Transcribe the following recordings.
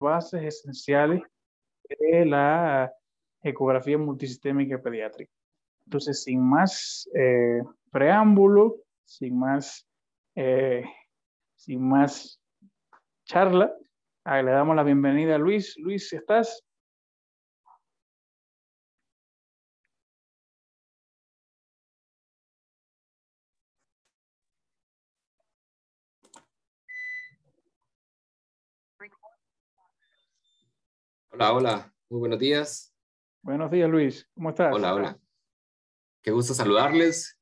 bases esenciales de la ecografía multisistémica pediátrica. Entonces, sin más preámbulo, sin más charla, le damos la bienvenida a Luis. Luis, ¿estás? Hola, hola, muy buenos días. Buenos días, Luis, ¿cómo estás? Hola, hola. Qué gusto saludarles.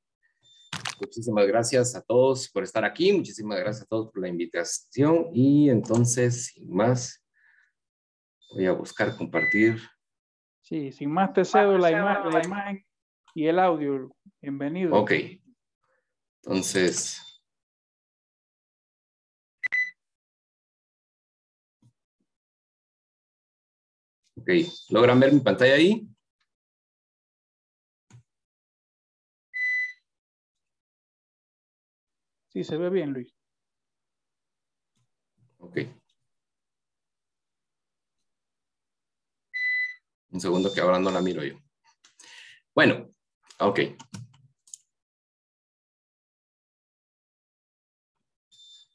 Muchísimas gracias a todos por estar aquí, muchísimas gracias a todos por la invitación y entonces, sin más, voy a buscar compartir. Sí, sin más te cedo la imagen y el audio. Bienvenido. Ok, entonces... Ok, ¿logran ver mi pantalla ahí? Sí, se ve bien, Luis. Ok. Un segundo que ahora no la miro yo. Bueno, ok.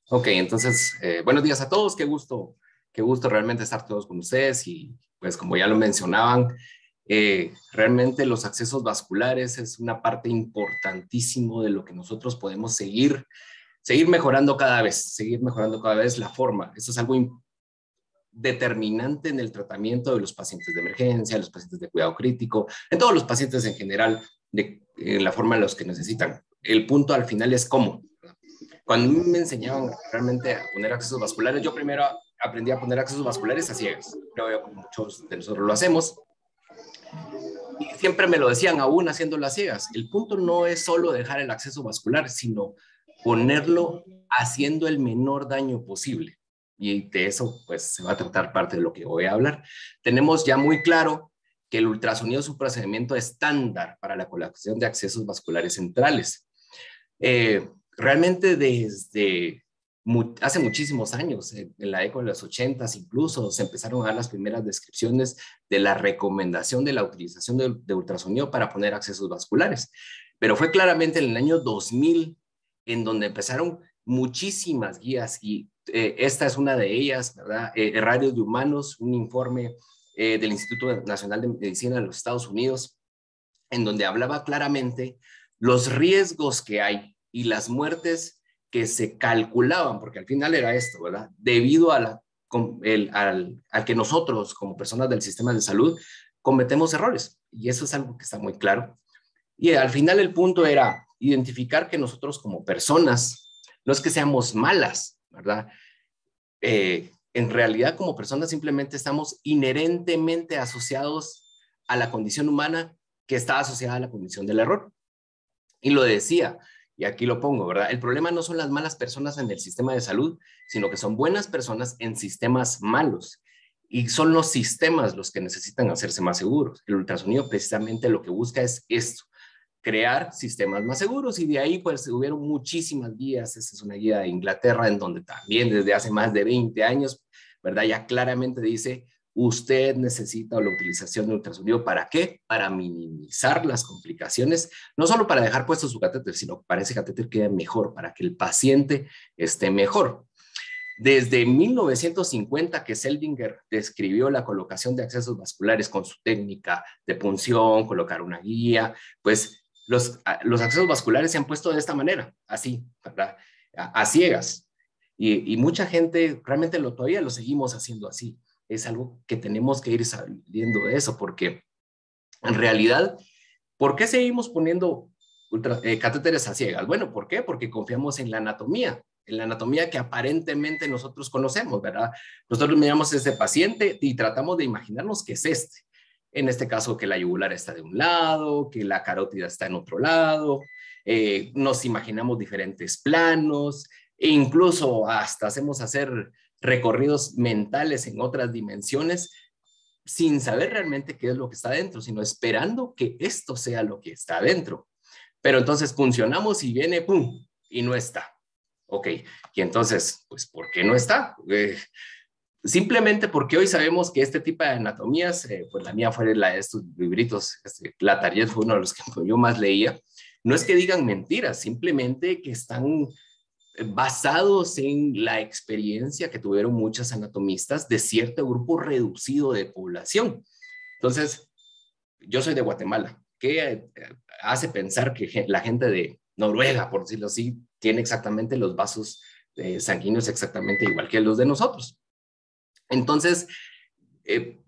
Ok, entonces, buenos días a todos. Qué gusto realmente estar todos con ustedes y pues como ya lo mencionaban, realmente los accesos vasculares es una parte importantísimo de lo que nosotros podemos seguir mejorando cada vez la forma. Eso es algo determinante en el tratamiento de los pacientes de emergencia, los pacientes de cuidado crítico, en todos los pacientes en general, en la forma en los que necesitan. El punto al final es cómo. Cuando me enseñaban realmente a poner accesos vasculares, yo primero aprendí a poner accesos vasculares a ciegas. Creo que muchos de nosotros lo hacemos. Y siempre me lo decían, aún haciéndolo a ciegas. El punto no es solo dejar el acceso vascular, sino ponerlo haciendo el menor daño posible. Y de eso, pues, se va a tratar parte de lo que voy a hablar. Tenemos ya muy claro que el ultrasonido es un procedimiento estándar para la colocación de accesos vasculares centrales. Realmente desde hace muchísimos años, en la década de los 80s incluso, se empezaron a dar las primeras descripciones de la recomendación de la utilización de ultrasonido para poner accesos vasculares. Pero fue claramente en el año 2000 en donde empezaron muchísimas guías y esta es una de ellas, ¿verdad? Radios de Humanos, un informe del Instituto Nacional de Medicina de los Estados Unidos, en donde hablaba claramente los riesgos que hay y las muertes que se calculaban, porque al final era esto, ¿verdad? Debido a al que nosotros, como personas del sistema de salud, cometemos errores. Y eso es algo que está muy claro. Y al final el punto era identificar que nosotros como personas, no es que seamos malas, ¿verdad? En realidad como personas simplemente estamos inherentemente asociados a la condición humana que está asociada a la condición del error. Y lo decía, y aquí lo pongo, ¿verdad? El problema no son las malas personas en el sistema de salud, sino que son buenas personas en sistemas malos. Y son los sistemas los que necesitan hacerse más seguros. El ultrasonido precisamente lo que busca es esto, crear sistemas más seguros y de ahí pues hubieron muchísimas guías. Esa es una guía de Inglaterra en donde también desde hace más de 20 años, ¿verdad? Ya claramente dice, usted necesita la utilización de ultrasonido. ¿Para qué? Para minimizar las complicaciones, no solo para dejar puesto su catéter, sino para ese catéter quede mejor, para que el paciente esté mejor. Desde 1950 que Seldinger describió la colocación de accesos vasculares con su técnica de punción, colocar una guía, pues los accesos vasculares se han puesto de esta manera, así, ¿verdad? A ciegas. Y mucha gente realmente todavía lo seguimos haciendo así. Es algo que tenemos que ir saliendo de eso, porque en realidad, ¿por qué seguimos poniendo catéteres a ciegas? Bueno, ¿por qué? Porque confiamos en la anatomía que aparentemente nosotros conocemos, ¿verdad? Nosotros miramos a este paciente y tratamos de imaginarnos que es este. En este caso, que la yugular está de un lado, que la carótida está en otro lado, nos imaginamos diferentes planos, e incluso hasta hacemos hacer recorridos mentales en otras dimensiones sin saber realmente qué es lo que está dentro, sino esperando que esto sea lo que está dentro. Pero entonces funcionamos y viene, ¡pum!, y no está. Ok, y entonces, pues, ¿por qué no está? Simplemente porque hoy sabemos que este tipo de anatomías, pues la mía fue la de estos libritos, la Target fue uno de los que yo más leía, no es que digan mentiras, simplemente que están basados en la experiencia que tuvieron muchas anatomistas de cierto grupo reducido de población. Entonces, yo soy de Guatemala, que hace pensar que la gente de Noruega, por decirlo así, tiene exactamente los vasos sanguíneos exactamente igual que los de nosotros. Entonces,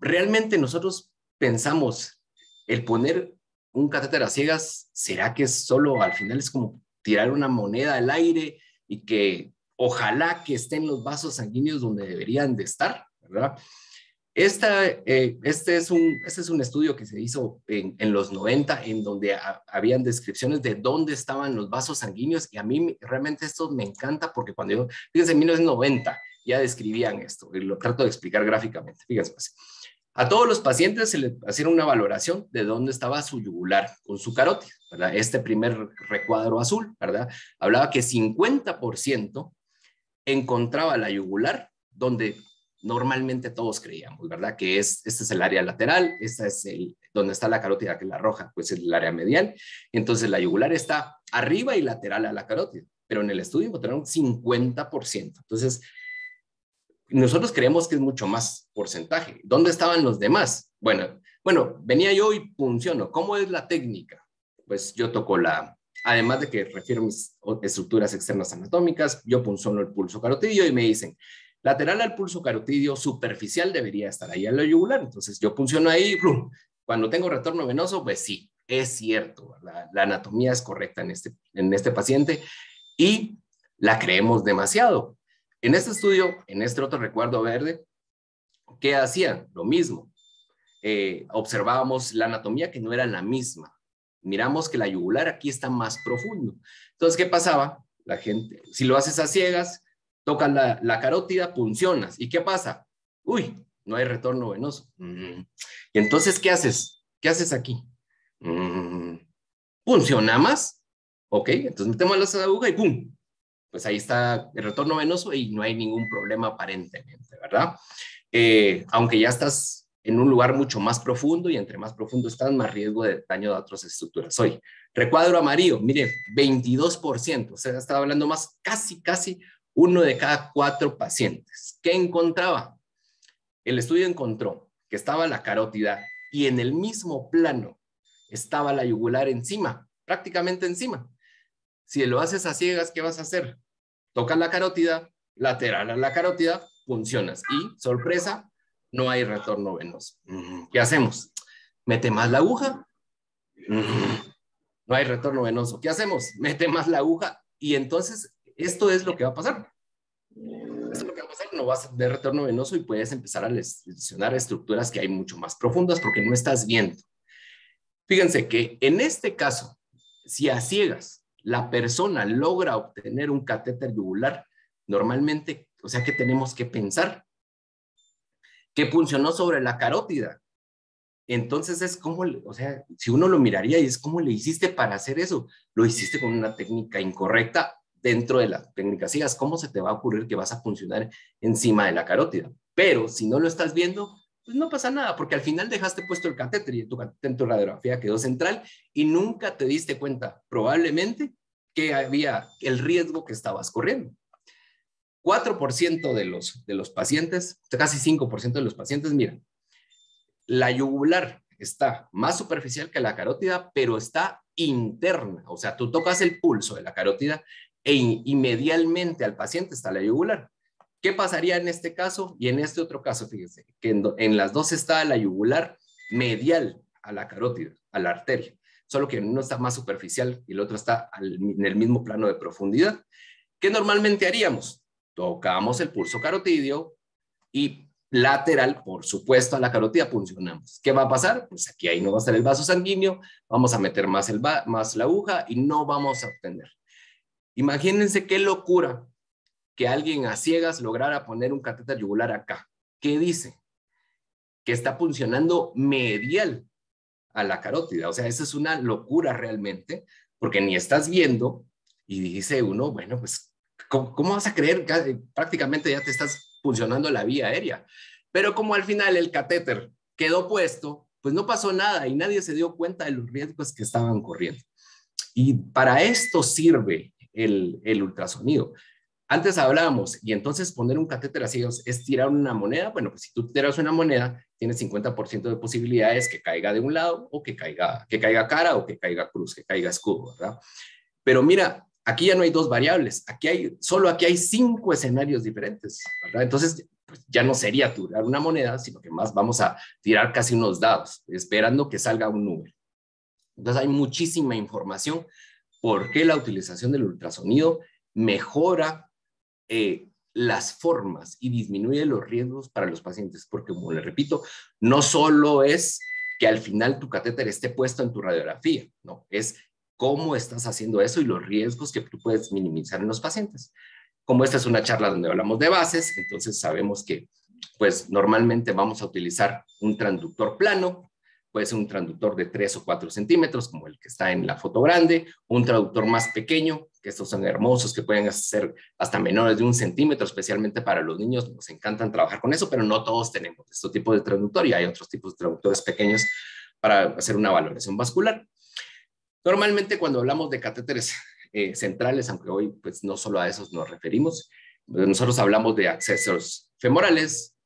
realmente nosotros pensamos, el poner un catéter a ciegas, ¿será que solo al final es como tirar una moneda al aire y que ojalá que estén los vasos sanguíneos donde deberían de estar, ¿verdad? Este es un estudio que se hizo en los 90, en donde habían descripciones de dónde estaban los vasos sanguíneos, y a mí realmente esto me encanta porque cuando yo, fíjense, en 1990 ya describían esto, y lo trato de explicar gráficamente, fíjense, pues, a todos los pacientes se les hacía una valoración de dónde estaba su yugular con su carótida, ¿verdad? Este primer recuadro azul, ¿verdad? Hablaba que 50% encontraba la yugular donde normalmente todos creíamos, ¿verdad? Que este es el área lateral, esta es donde está la carótida, que es la roja, pues es el área medial. Entonces la yugular está arriba y lateral a la carótida, pero en el estudio encontraron 50%. Entonces, nosotros creemos que es mucho más porcentaje. ¿Dónde estaban los demás? Bueno, venía yo y funciono. ¿Cómo es la técnica? Pues yo toco además de que refiero mis estructuras externas anatómicas, yo punciono el pulso carotidio y me dicen, lateral al pulso carotidio superficial debería estar ahí a la yugular. Entonces yo punciono ahí, ¡plum! Cuando tengo retorno venoso, pues sí, es cierto, la anatomía es correcta en este paciente y la creemos demasiado. En este estudio, en este otro recuadro verde, ¿qué hacían? Lo mismo. Observábamos la anatomía que no era la misma. Miramos que la yugular aquí está más profundo. Entonces, ¿qué pasaba? La gente, si lo haces a ciegas, tocas la carótida, puncionas. ¿Y qué pasa? Uy, no hay retorno venoso. Y entonces, ¿qué haces? ¿Qué haces aquí? ¿Funciona más? Ok, entonces metemos la aguja y ¡pum! Pues ahí está el retorno venoso y no hay ningún problema aparentemente, ¿verdad? Aunque ya estás en un lugar mucho más profundo y entre más profundo estás, más riesgo de daño de otras estructuras. Hoy, recuadro amarillo, mire, 22%, o sea, estaba hablando más, casi 1 de cada 4 pacientes. ¿Qué encontraba? El estudio encontró que estaba la carótida y en el mismo plano estaba la yugular encima, prácticamente encima. Si lo haces a ciegas, ¿qué vas a hacer? Tocas la carótida, lateral a la carótida, funcionas. Y, sorpresa, no hay retorno venoso. ¿Qué hacemos? Mete más la aguja. No hay retorno venoso. ¿Qué hacemos? Mete más la aguja. Y entonces, esto es lo que va a pasar. Esto es lo que va a pasar. No vas a ver retorno venoso y puedes empezar a lesionar estructuras que hay mucho más profundas porque no estás viendo. Fíjense que en este caso, si a ciegas la persona logra obtener un catéter yugular, normalmente, o sea que tenemos que pensar que funcionó sobre la carótida. Entonces es como, o sea, si uno lo miraría y es como le hiciste para hacer eso, lo hiciste con una técnica incorrecta dentro de las técnicas ciegas. ¿Cómo se te va a ocurrir que vas a funcionar encima de la carótida? Pero si no lo estás viendo, pues no pasa nada, porque al final dejaste puesto el catéter y tu radiografía quedó central y nunca te diste cuenta, probablemente, que había el riesgo que estabas corriendo. 4% de los pacientes, casi 5% de los pacientes, miran, la yugular está más superficial que la carótida, pero está interna. O sea, tú tocas el pulso de la carótida y medialmente al paciente está la yugular. ¿Qué pasaría en este caso y en este otro caso? Fíjense, que en las dos está la yugular medial a la carótida, a la arteria, solo que uno está más superficial y el otro está en el mismo plano de profundidad. ¿Qué normalmente haríamos? Tocamos el pulso carotidio y lateral, por supuesto, a la carótida puncionamos. ¿Qué va a pasar? Pues aquí ahí no va a estar el vaso sanguíneo, vamos a meter más la aguja y no vamos a obtener. Imagínense qué locura que alguien a ciegas lograra poner un catéter yugular acá. ¿Qué dice? Que está funcionando medial a la carótida. O sea, eso es una locura realmente, porque ni estás viendo y dice uno, bueno, pues, ¿cómo vas a creer? Prácticamente ya te estás funcionando la vía aérea. Pero como al final el catéter quedó puesto, pues no pasó nada y nadie se dio cuenta de los riesgos que estaban corriendo. Y para esto sirve el ultrasonido. Antes hablábamos, y entonces poner un catéter así es tirar una moneda. Bueno, pues si tú tiras una moneda, tienes 50% de posibilidades que caiga de un lado o que caiga cara o que caiga cruz, que caiga escudo, ¿verdad? Pero mira, aquí ya no hay dos variables, solo aquí hay 5 escenarios diferentes, ¿verdad? Entonces, pues ya no sería tirar una moneda, sino que más vamos a tirar casi unos dados, esperando que salga un número. Entonces hay muchísima información por qué la utilización del ultrasonido mejora las formas y disminuye los riesgos para los pacientes, porque como le repito, no solo es que al final tu catéter esté puesto en tu radiografía, no, es cómo estás haciendo eso y los riesgos que tú puedes minimizar en los pacientes. Como esta es una charla donde hablamos de bases, entonces sabemos que pues normalmente vamos a utilizar un transductor plano, puede ser un transductor de 3 o 4 centímetros, como el que está en la foto grande, un transductor más pequeño, que estos son hermosos, que pueden ser hasta menores de 1 centímetro, especialmente para los niños, nos encantan trabajar con eso, pero no todos tenemos este tipo de transductor y hay otros tipos de transductores pequeños para hacer una valoración vascular. Normalmente cuando hablamos de catéteres centrales, aunque hoy pues no solo a esos nos referimos, nosotros hablamos de accesos femorales,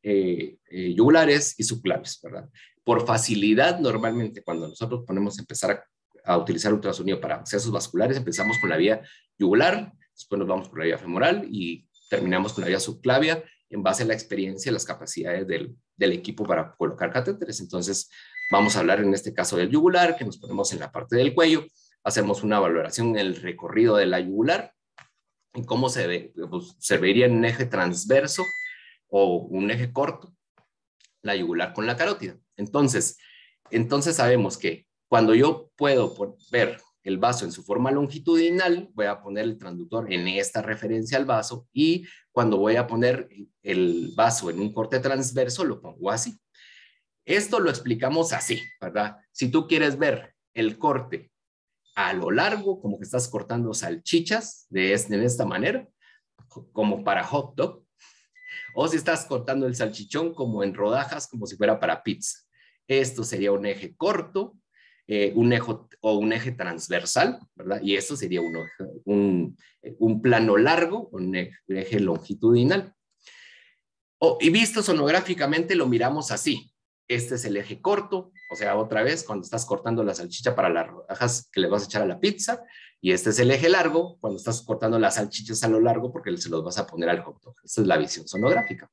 yugulares y subclaves, ¿verdad? Por facilidad, normalmente cuando nosotros ponemos a empezar a utilizar ultrasonido para accesos vasculares, empezamos con la vía yugular, después nos vamos por la vía femoral y terminamos con la vía subclavia en base a la experiencia y las capacidades del equipo para colocar catéteres. Entonces, vamos a hablar en este caso del yugular, que nos ponemos en la parte del cuello, hacemos una valoración en el recorrido de la yugular, y cómo se ve, pues, se vería en un eje transverso o un eje corto, la yugular con la carótida. Entonces sabemos que cuando yo puedo ver el vaso en su forma longitudinal, voy a poner el transductor en esta referencia al vaso, y cuando voy a poner el vaso en un corte transverso, lo pongo así. Esto lo explicamos así, ¿verdad? Si tú quieres ver el corte a lo largo, como que estás cortando salchichas de en esta manera, como para hot dog, o si estás cortando el salchichón como en rodajas, como si fuera para pizza. Esto sería un eje corto, un eje transversal, ¿verdad? Y esto sería un plano largo, un eje longitudinal. Y visto sonográficamente lo miramos así. Este es el eje corto, o sea, otra vez, cuando estás cortando la salchicha para las rodajas que le vas a echar a la pizza, y este es el eje largo, cuando estás cortando las salchichas a lo largo porque se los vas a poner al hot dog. Esta es la visión sonográfica.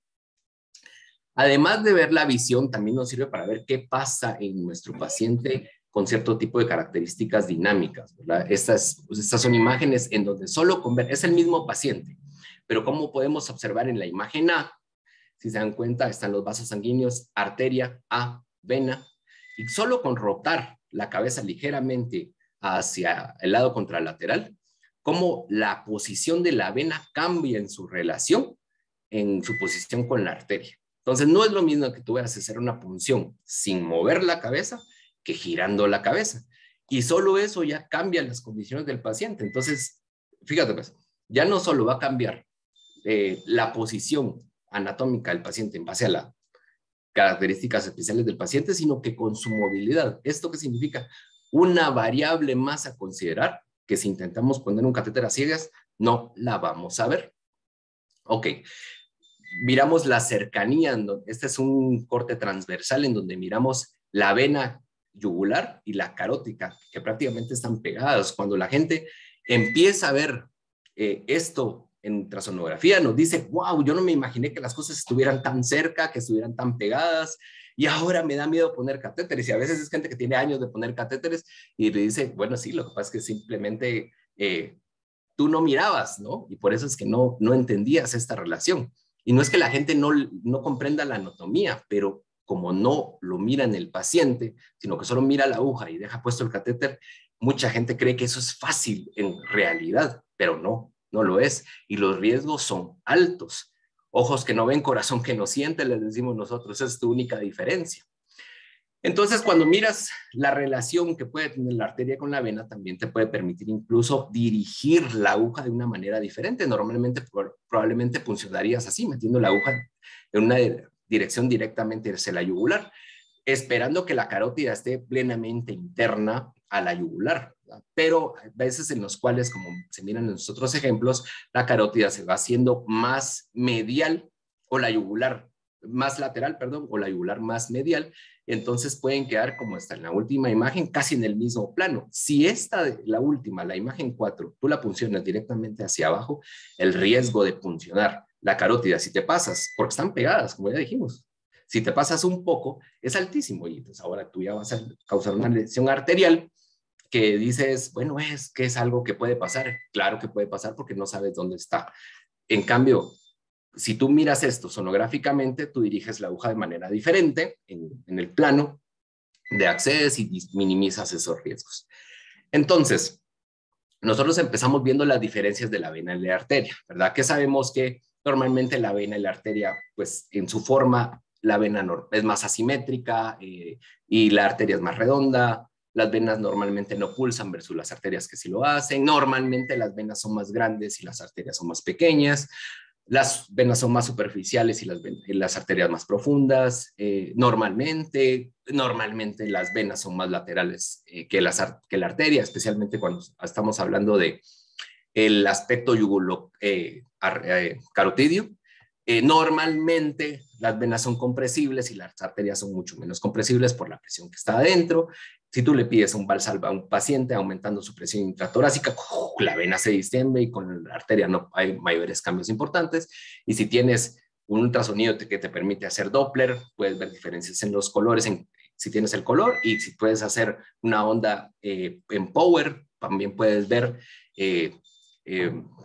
Además de ver la visión, también nos sirve para ver qué pasa en nuestro paciente con cierto tipo de características dinámicas, ¿verdad? Estas son imágenes en donde solo con ver, es el mismo paciente, pero como podemos observar en la imagen A, si se dan cuenta, están los vasos sanguíneos, arteria, vena, y solo con rotar la cabeza ligeramente hacia el lado contralateral, cómo la posición de la vena cambia en su relación, en su posición con la arteria. Entonces, no es lo mismo que tú vayas a hacer una punción sin mover la cabeza que girando la cabeza. Y solo eso ya cambia las condiciones del paciente. Entonces, fíjate, pues, ya no solo va a cambiar la posición anatómica del paciente en base a las características especiales del paciente, sino que con su movilidad. ¿Esto qué significa? Una variable más a considerar, que si intentamos poner un catéter a ciegas, no la vamos a ver. Ok, miramos la cercanía, este es un corte transversal en donde miramos la vena yugular y la carótica, que prácticamente están pegadas. Cuando la gente empieza a ver esto en ultrasonografía, nos dice, wow, yo no me imaginé que las cosas estuvieran tan cerca, que estuvieran tan pegadas, y ahora me da miedo poner catéteres. Y a veces es gente que tiene años de poner catéteres y le dice, bueno, sí, lo que pasa es que simplemente tú no mirabas, ¿no? Y por eso es que no entendías esta relación. Y no es que la gente no comprenda la anatomía, pero como no lo mira en el paciente, sino que solo mira la aguja y deja puesto el catéter, mucha gente cree que eso es fácil en realidad, pero no lo es. Y los riesgos son altos. Ojos que no ven, corazón que no siente, les decimos nosotros, esa es tu única diferencia. Entonces, cuando miras la relación que puede tener la arteria con la vena, también te puede permitir incluso dirigir la aguja de una manera diferente. Normalmente, probablemente funcionarías así, metiendo la aguja en una dirección directamente hacia la yugular, esperando que la carótida esté plenamente interna a la yugular, ¿verdad? Pero hay veces en los cuales, como se miran en los otros ejemplos, la carótida se va haciendo más medial o la yugular más lateral, perdón, o la yugular más medial, entonces pueden quedar como está en la última imagen, casi en el mismo plano. Si esta, la última, la imagen 4, tú la puncionas directamente hacia abajo, el riesgo de puncionar la carótida, si te pasas, porque están pegadas, como ya dijimos, si te pasas un poco, es altísimo y entonces ahora tú ya vas a causar una lesión arterial que dices, bueno, es que es algo que puede pasar. Claro que puede pasar porque no sabes dónde está. En cambio, si tú miras esto sonográficamente, tú diriges la aguja de manera diferente en el plano de acceso y minimizas esos riesgos. Entonces, nosotros empezamos viendo las diferencias de la vena y la arteria, ¿verdad? Que sabemos que normalmente la vena y la arteria, pues en su forma, la vena es más asimétrica y la arteria es más redonda. Las venas normalmente no pulsan versus las arterias que sí lo hacen. Normalmente las venas son más grandes y las arterias son más pequeñas. Las venas son más superficiales y las arterias más profundas. Normalmente las venas son más laterales que la arteria, especialmente cuando estamos hablando de el aspecto carotidio. Normalmente las venas son compresibles y las arterias son mucho menos compresibles por la presión que está adentro. Si tú le pides un Valsalva a un paciente aumentando su presión intratorácica, la vena se distiende y con la arteria no hay mayores cambios importantes. Y si tienes un ultrasonido que te permite hacer Doppler, puedes ver diferencias en los colores, si tienes el color, y si puedes hacer una onda en Power, también puedes ver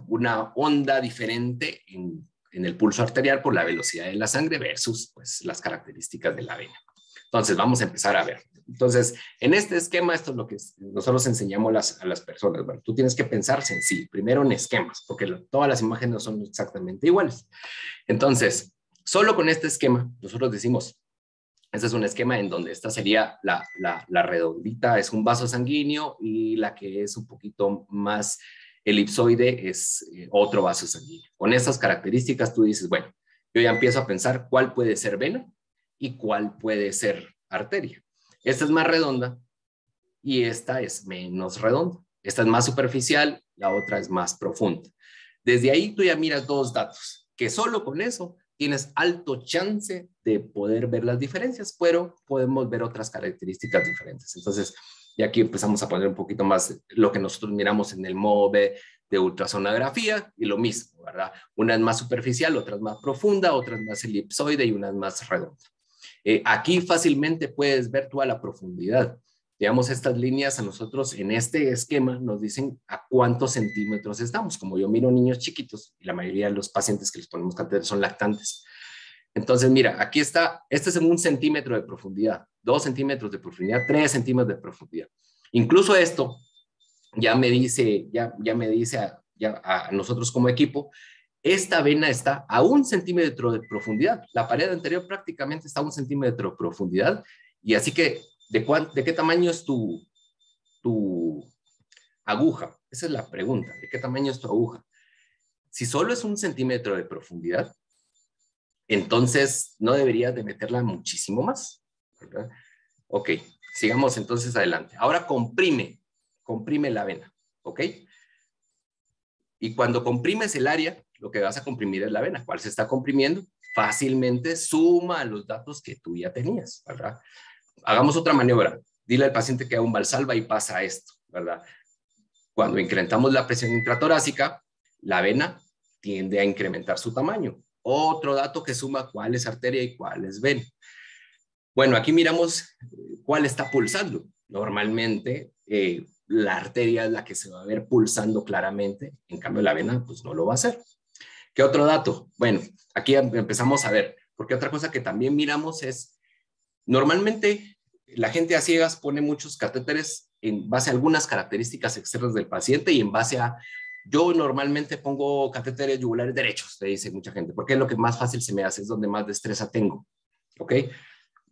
una onda diferente en el pulso arterial por la velocidad de la sangre versus pues, las características de la vena. Entonces, vamos a empezar a ver. Entonces, en este esquema, esto es lo que nosotros enseñamos a las personas. Bueno, tú tienes que pensar sencillo, primero en esquemas, porque todas las imágenes no son exactamente iguales. Entonces, solo con este esquema, nosotros decimos, este es un esquema en donde esta sería la redondita, es un vaso sanguíneo, y la que es un poquito más elipsoide es otro vaso sanguíneo. Con estas características tú dices, bueno, yo ya empiezo a pensar cuál puede ser vena y cuál puede ser arteria. Esta es más redonda y esta es menos redonda. Esta es más superficial, la otra es más profunda. Desde ahí tú ya miras dos datos, que solo con eso tienes alto chance de poder ver las diferencias, pero podemos ver otras características diferentes. Entonces, y aquí empezamos a poner un poquito más lo que nosotros miramos en el modo de ultrasonografía, y lo mismo, ¿verdad? Una es más superficial, otra es más profunda, otra es más elipsoide y una es más redonda. Aquí fácilmente puedes ver toda la profundidad. Digamos, estas líneas a nosotros en este esquema nos dicen a cuántos centímetros estamos. Como yo miro niños chiquitos y la mayoría de los pacientes que les ponemos catéter son lactantes. Entonces, mira, aquí está, este es en 1 centímetro de profundidad, 2 centímetros de profundidad, 3 centímetros de profundidad. Incluso esto ya me dice, a nosotros como equipo, esta vena está a 1 centímetro de profundidad. La pared anterior prácticamente está a 1 centímetro de profundidad. Y así que, ¿de qué tamaño es tu aguja? Esa es la pregunta. ¿De qué tamaño es tu aguja? Si solo es 1 centímetro de profundidad, entonces no deberías de meterla muchísimo más, ¿verdad? Ok, sigamos entonces adelante. Ahora comprime la vena, ¿ok? Y cuando comprimes el área, lo que vas a comprimir es la vena. ¿Cuál se está comprimiendo? Fácilmente suma a los datos que tú ya tenías, ¿verdad? Hagamos otra maniobra. Dile al paciente que haga un Valsalva y pasa esto, ¿verdad? Cuando incrementamos la presión intratorácica, la vena tiende a incrementar su tamaño. Otro dato que suma cuál es arteria y cuál es vena. Bueno, aquí miramos cuál está pulsando. Normalmente, la arteria es la que se va a ver pulsando claramente, en cambio la vena pues no lo va a hacer. ¿Qué otro dato? Bueno, aquí empezamos a ver, porque otra cosa que también miramos es, normalmente la gente a ciegas pone muchos catéteres en base a algunas características externas del paciente y en base a, yo normalmente pongo catéteres yugulares derechos, te dice mucha gente, porque es lo que más fácil se me hace, es donde más destreza tengo, ¿ok?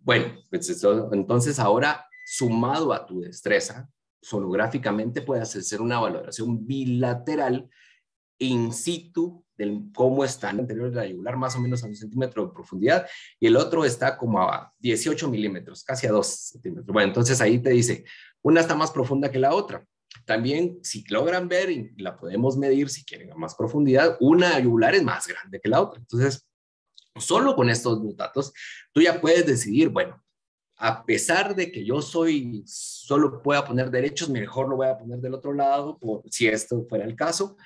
Bueno, pues entonces ahora, sumado a tu destreza, sonográficamente puedes hacer una valoración bilateral in situ del cómo está el anterior de la yugular, más o menos a 1 centímetro de profundidad, y el otro está como a 18 milímetros, casi a 2 centímetros. Bueno, entonces ahí te dice, una está más profunda que la otra. También, si logran ver, y la podemos medir si quieren a más profundidad, una yugular es más grande que la otra. Entonces, solo con estos dos datos, tú ya puedes decidir, bueno, a pesar de que yo solo pueda poner derechos, mejor lo voy a poner del otro lado, si esto fuera el caso,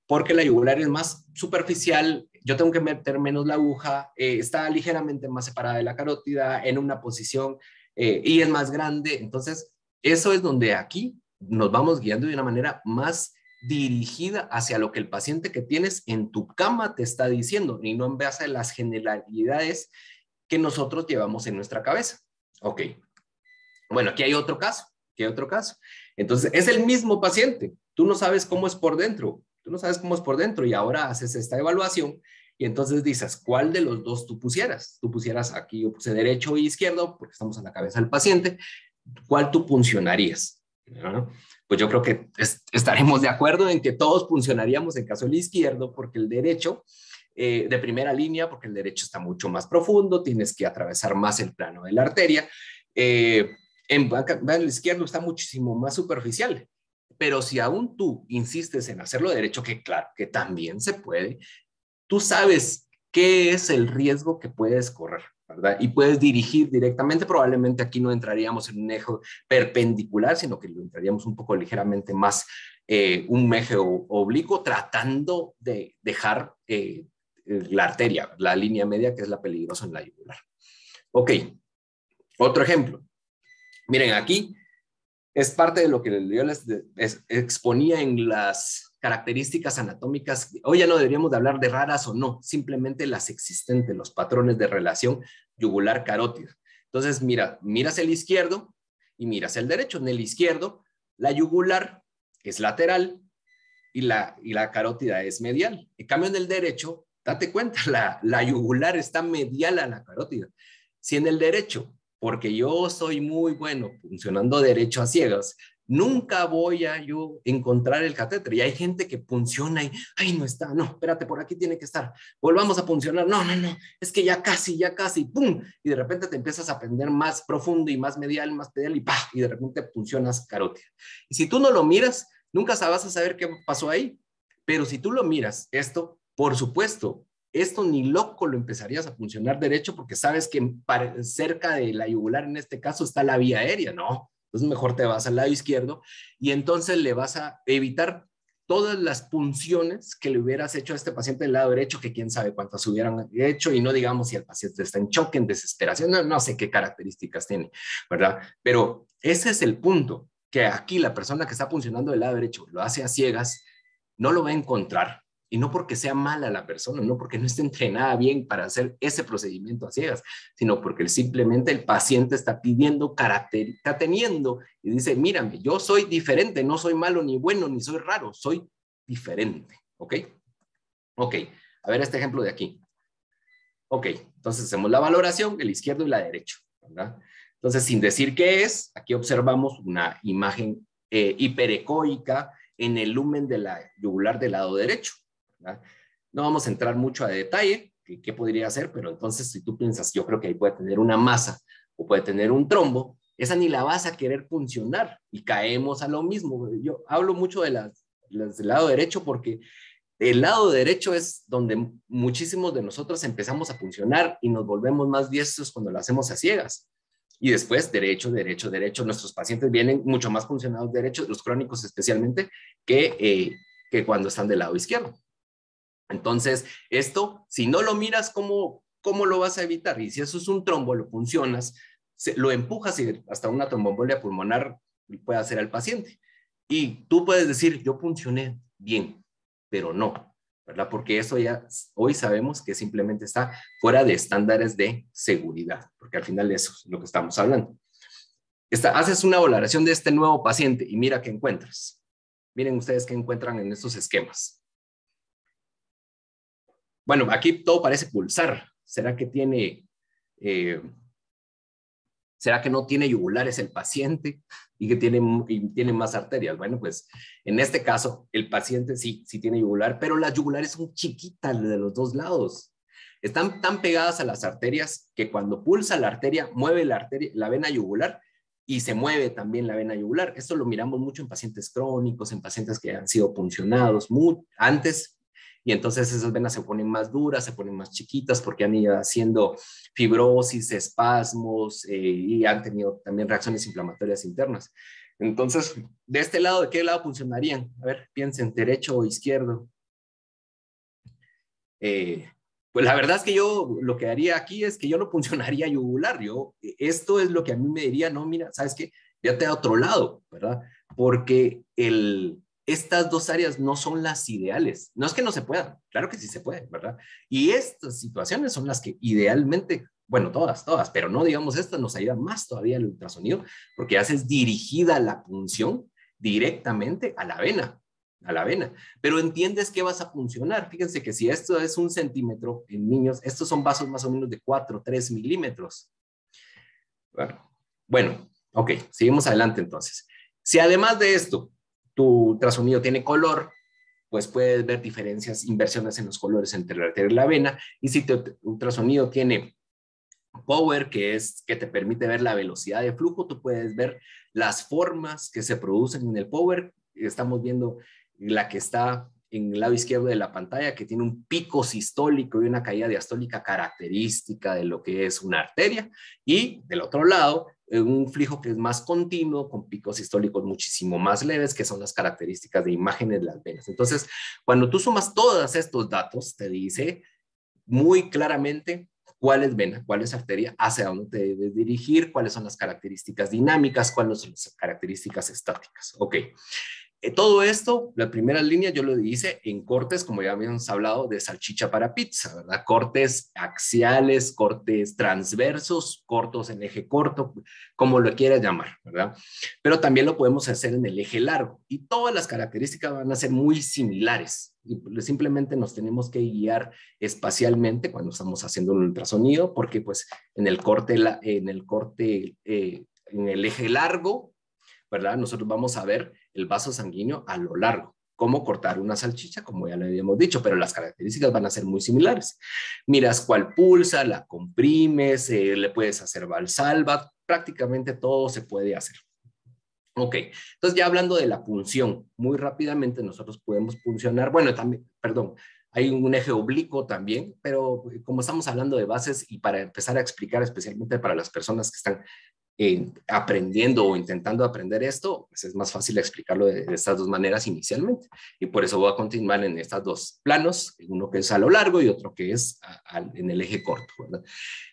porque la yugular es más superficial, yo tengo que meter menos la aguja, está ligeramente más separada de la carótida, en una posición, y es más grande. Entonces, eso es donde aquí nos vamos guiando de una manera más dirigida hacia lo que el paciente que tienes en tu cama te está diciendo, y no en base a las generalidades que nosotros llevamos en nuestra cabeza. Ok. Bueno, aquí hay otro caso. Aquí hay otro caso. Entonces, es el mismo paciente. Tú no sabes cómo es por dentro. Tú no sabes cómo es por dentro y ahora haces esta evaluación y entonces dices, ¿cuál de los dos tú pusieras? Tú pusieras aquí, yo puse derecho e izquierdo porque estamos en la cabeza del paciente. ¿Cuál tú funcionarías? ¿No? Pues yo creo que estaremos de acuerdo en que todos funcionaríamos en caso del izquierdo porque el derecho de primera línea, porque el derecho está mucho más profundo, tienes que atravesar más el plano de la arteria. En el izquierdo está muchísimo más superficial, pero si aún tú insistes en hacerlo derecho, que claro, que también se puede, tú sabes qué es el riesgo que puedes correr, ¿verdad? Y puedes dirigir directamente, probablemente aquí no entraríamos en un eje perpendicular, sino que lo entraríamos un poco ligeramente más, un eje oblicuo, tratando de dejar la arteria, la línea media, que es la peligrosa en la yugular. Ok, otro ejemplo. Miren, aquí es parte de lo que yo les exponía en las características anatómicas. Hoy ya no deberíamos de hablar de raras o no, simplemente las existentes, los patrones de relación yugular-carótida. Entonces, miras el izquierdo y miras el derecho. En el izquierdo, la yugular es lateral y la carótida es medial. En cambio, en el derecho, date cuenta, la yugular está medial a la carótida. Si en el derecho, porque yo soy muy bueno funcionando derecho a ciegas, nunca voy a yo encontrar el catéter. Y hay gente que funciona y, ay, no está, no, espérate, por aquí tiene que estar. Volvamos a funcionar, no, es que ya casi, pum. Y de repente te empiezas a aprender más profundo y más medial, y ¡pah! Y de repente funcionas carótida. Y si tú no lo miras, nunca vas a saber qué pasó ahí. Pero si tú lo miras, esto, por supuesto, esto ni loco lo empezarías a funcionar derecho porque sabes que cerca de la yugular en este caso está la vía aérea, ¿no? Entonces mejor te vas al lado izquierdo y entonces le vas a evitar todas las punciones que le hubieras hecho a este paciente del lado derecho, que quién sabe cuántas hubieran hecho, y no digamos si el paciente está en choque, en desesperación, no sé qué características tiene, ¿verdad? Pero ese es el punto, que aquí la persona que está funcionando del lado derecho lo hace a ciegas, no lo va a encontrar. Y no porque sea mala la persona, no porque no esté entrenada bien para hacer ese procedimiento a ciegas, sino porque simplemente el paciente está pidiendo carácter, está teniendo y dice, mírame, yo soy diferente, no soy malo ni bueno, ni soy raro, soy diferente. ¿Ok? Ok, a ver este ejemplo de aquí. Ok, entonces hacemos la valoración, el izquierdo y la derecha, ¿verdad? Entonces, sin decir qué es, aquí observamos una imagen hiperecoica en el lumen de la yugular del lado derecho, ¿verdad? No vamos a entrar mucho a detalle, qué podría ser, pero entonces si tú piensas, yo creo que ahí puede tener una masa o puede tener un trombo, esa ni la vas a querer funcionar y caemos a lo mismo. Yo hablo mucho de las del lado derecho porque el lado derecho es donde muchísimos de nosotros empezamos a funcionar y nos volvemos más diestros cuando lo hacemos a ciegas. Y después, derecho. Nuestros pacientes vienen mucho más funcionados derechos, los crónicos especialmente, que cuando están del lado izquierdo. Entonces, esto, si no lo miras, ¿cómo lo vas a evitar? Y si eso es un trombo, lo funcionas, lo empujas y hasta una tromboembolia pulmonar puede hacer al paciente. Y tú puedes decir, yo funcioné bien, pero no, ¿verdad? Porque eso ya hoy sabemos que simplemente está fuera de estándares de seguridad, porque al final de eso es lo que estamos hablando. Haces una valoración de este nuevo paciente y mira qué encuentras. Miren ustedes qué encuentran en estos esquemas. Bueno, aquí todo parece pulsar. ¿Será que tiene ¿Será que no tiene yugulares el paciente y que tiene más arterias? Bueno, pues en este caso el paciente sí tiene yugular, pero las yugulares son chiquitas de los dos lados. Están tan pegadas a las arterias que cuando pulsa la arteria, mueve la vena yugular y se mueve también la vena yugular. Esto lo miramos mucho en pacientes crónicos, en pacientes que han sido puncionados antes, y entonces esas venas se ponen más duras, se ponen más chiquitas porque han ido haciendo fibrosis, espasmos y han tenido también reacciones inflamatorias internas. Entonces, de este lado, ¿de qué lado funcionarían? A ver, piensen, derecho o izquierdo. Pues la verdad es que yo lo que haría aquí es que yo no puncionaría yugular. Esto es lo que a mí me diría, no, mira, ¿sabes qué? Véate a otro lado, ¿verdad? Porque estas dos áreas no son las ideales. No es que no se puedan, claro que sí se puede, ¿verdad? Y estas situaciones son las que idealmente, bueno, todas, pero no digamos estas, nos ayudan más todavía el ultrasonido, porque haces dirigida la punción directamente a la vena. Pero entiendes que vas a funcionar. Fíjense que si esto es 1 centímetro en niños, estos son vasos más o menos de 4, 3 milímetros. Bueno, ok, seguimos adelante entonces. Si además de esto, tu ultrasonido tiene color, pues puedes ver diferencias, inversiones en los colores entre la arteria y la vena. Y si tu ultrasonido tiene power, que te permite ver la velocidad de flujo, tú puedes ver las formas que se producen en el power. Estamos viendo la que está en el lado izquierdo de la pantalla, que tiene un pico sistólico y una caída diastólica característica de lo que es una arteria, y del otro lado, un flujo que es más continuo, con picos sistólicos muchísimo más leves, que son las características de imágenes de las venas. Entonces, cuando tú sumas todos estos datos, te dice muy claramente cuál es vena, cuál es arteria, hacia dónde te debes dirigir, cuáles son las características dinámicas, cuáles son las características estáticas. Ok. Todo esto, la primera línea yo lo hice en cortes, como ya habíamos hablado, de salchicha para pizza, ¿verdad? Cortes axiales, cortes transversos, cortos en eje corto, como lo quieras llamar, ¿verdad? Pero también lo podemos hacer en el eje largo y todas las características van a ser muy similares. Y simplemente nos tenemos que guiar espacialmente cuando estamos haciendo un ultrasonido, porque pues en el eje largo, ¿verdad? Nosotros vamos a ver el vaso sanguíneo a lo largo, cómo cortar una salchicha, como ya le habíamos dicho, pero las características van a ser muy similares. Miras cuál pulsa, la comprimes, le puedes hacer valsalva, prácticamente todo se puede hacer. Ok, entonces ya hablando de la punción, muy rápidamente nosotros podemos puncionar, bueno, también, perdón, hay un eje oblicuo también, pero como estamos hablando de bases y para empezar a explicar especialmente para las personas que están aprendiendo o intentando aprender esto, pues es más fácil explicarlo de estas dos maneras inicialmente. Y por eso voy a continuar en estos dos planos, uno que es a lo largo y otro que es en el eje corto, ¿verdad?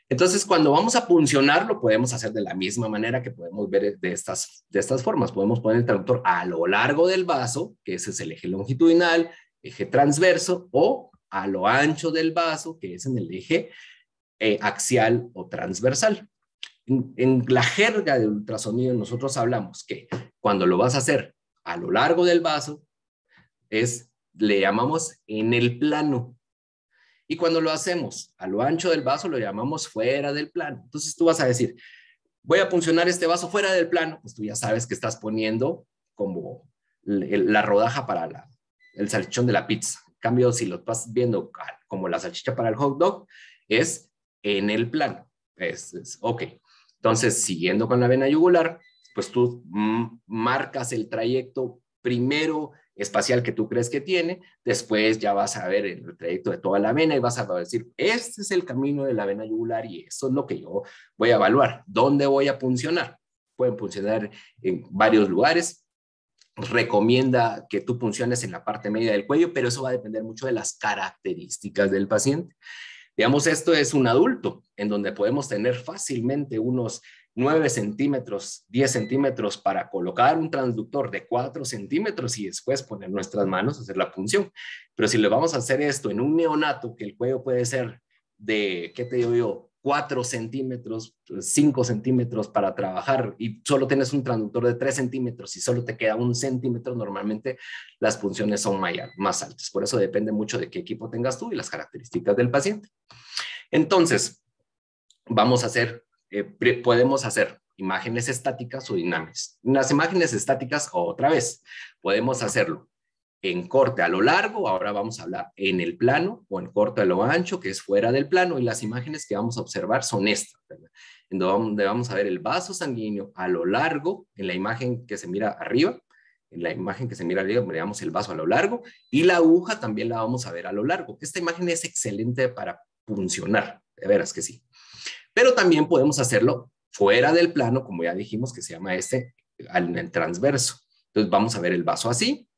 Entonces, cuando vamos a puncionar, lo podemos hacer de la misma manera que podemos ver de estas formas. Podemos poner el traductor a lo largo del vaso, que ese es el eje longitudinal, eje transverso, o a lo ancho del vaso, que es en el eje axial o transversal. En la jerga de ultrasonido nosotros hablamos que cuando lo vas a hacer a lo largo del vaso, le llamamos en el plano. Y cuando lo hacemos a lo ancho del vaso, lo llamamos fuera del plano. Entonces tú vas a decir, voy a puncionar este vaso fuera del plano, pues tú ya sabes que estás poniendo como la rodaja para el salchichón de la pizza. En cambio, si lo estás viendo como la salchicha para el hot dog, es en el plano. Ok. Entonces, siguiendo con la vena yugular, pues tú marcas el trayecto primero espacial que tú crees que tiene, después ya vas a ver el trayecto de toda la vena y vas a decir, este es el camino de la vena yugular y eso es lo que yo voy a evaluar. ¿Dónde voy a puncionar? Pueden puncionar en varios lugares. Recomienda que tú punciones en la parte media del cuello, pero eso va a depender mucho de las características del paciente. Digamos, esto es un adulto, en donde podemos tener fácilmente unos 9 centímetros, 10 centímetros para colocar un transductor de 4 centímetros y después poner nuestras manos a hacer la punción. Pero si le vamos a hacer esto en un neonato, que el cuello puede ser de, ¿qué te digo yo? 4 centímetros, 5 centímetros para trabajar y solo tienes un transductor de 3 centímetros y solo te queda 1 centímetro, normalmente las punciones son más altas. Por eso depende mucho de qué equipo tengas tú y las características del paciente. Entonces, vamos a hacer podemos hacer imágenes estáticas o dinámicas. Las imágenes estáticas, otra vez, podemos hacerlo en corte a lo largo, ahora vamos a hablar en el plano, o en corte a lo ancho, que es fuera del plano, y las imágenes que vamos a observar son estas, ¿verdad? En donde vamos a ver el vaso sanguíneo a lo largo, en la imagen que se mira arriba, en la imagen que se mira arriba, veamos el vaso a lo largo, y la aguja también la vamos a ver a lo largo. Esta imagen es excelente para puncionar, de veras que sí. Pero también podemos hacerlo fuera del plano, como ya dijimos, que se llama en el transverso. Entonces vamos a ver el vaso así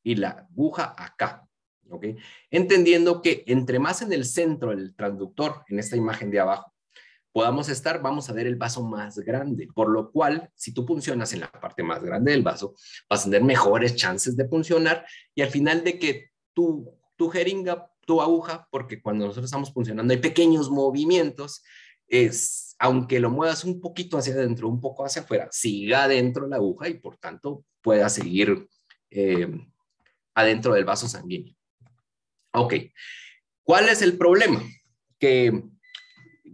y la aguja acá, ¿ok? Entendiendo que entre más en el centro del transductor, en esta imagen de abajo, podamos estar, vamos a ver el vaso más grande, por lo cual, si tú puncionas en la parte más grande del vaso, vas a tener mejores chances de puncionar y al final de que tu jeringa, tu aguja, porque cuando nosotros estamos puncionando hay pequeños movimientos, aunque lo muevas un poquito hacia adentro, un poco hacia afuera, siga adentro la aguja y por tanto pueda seguir adentro del vaso sanguíneo. Ok, ¿cuál es el problema?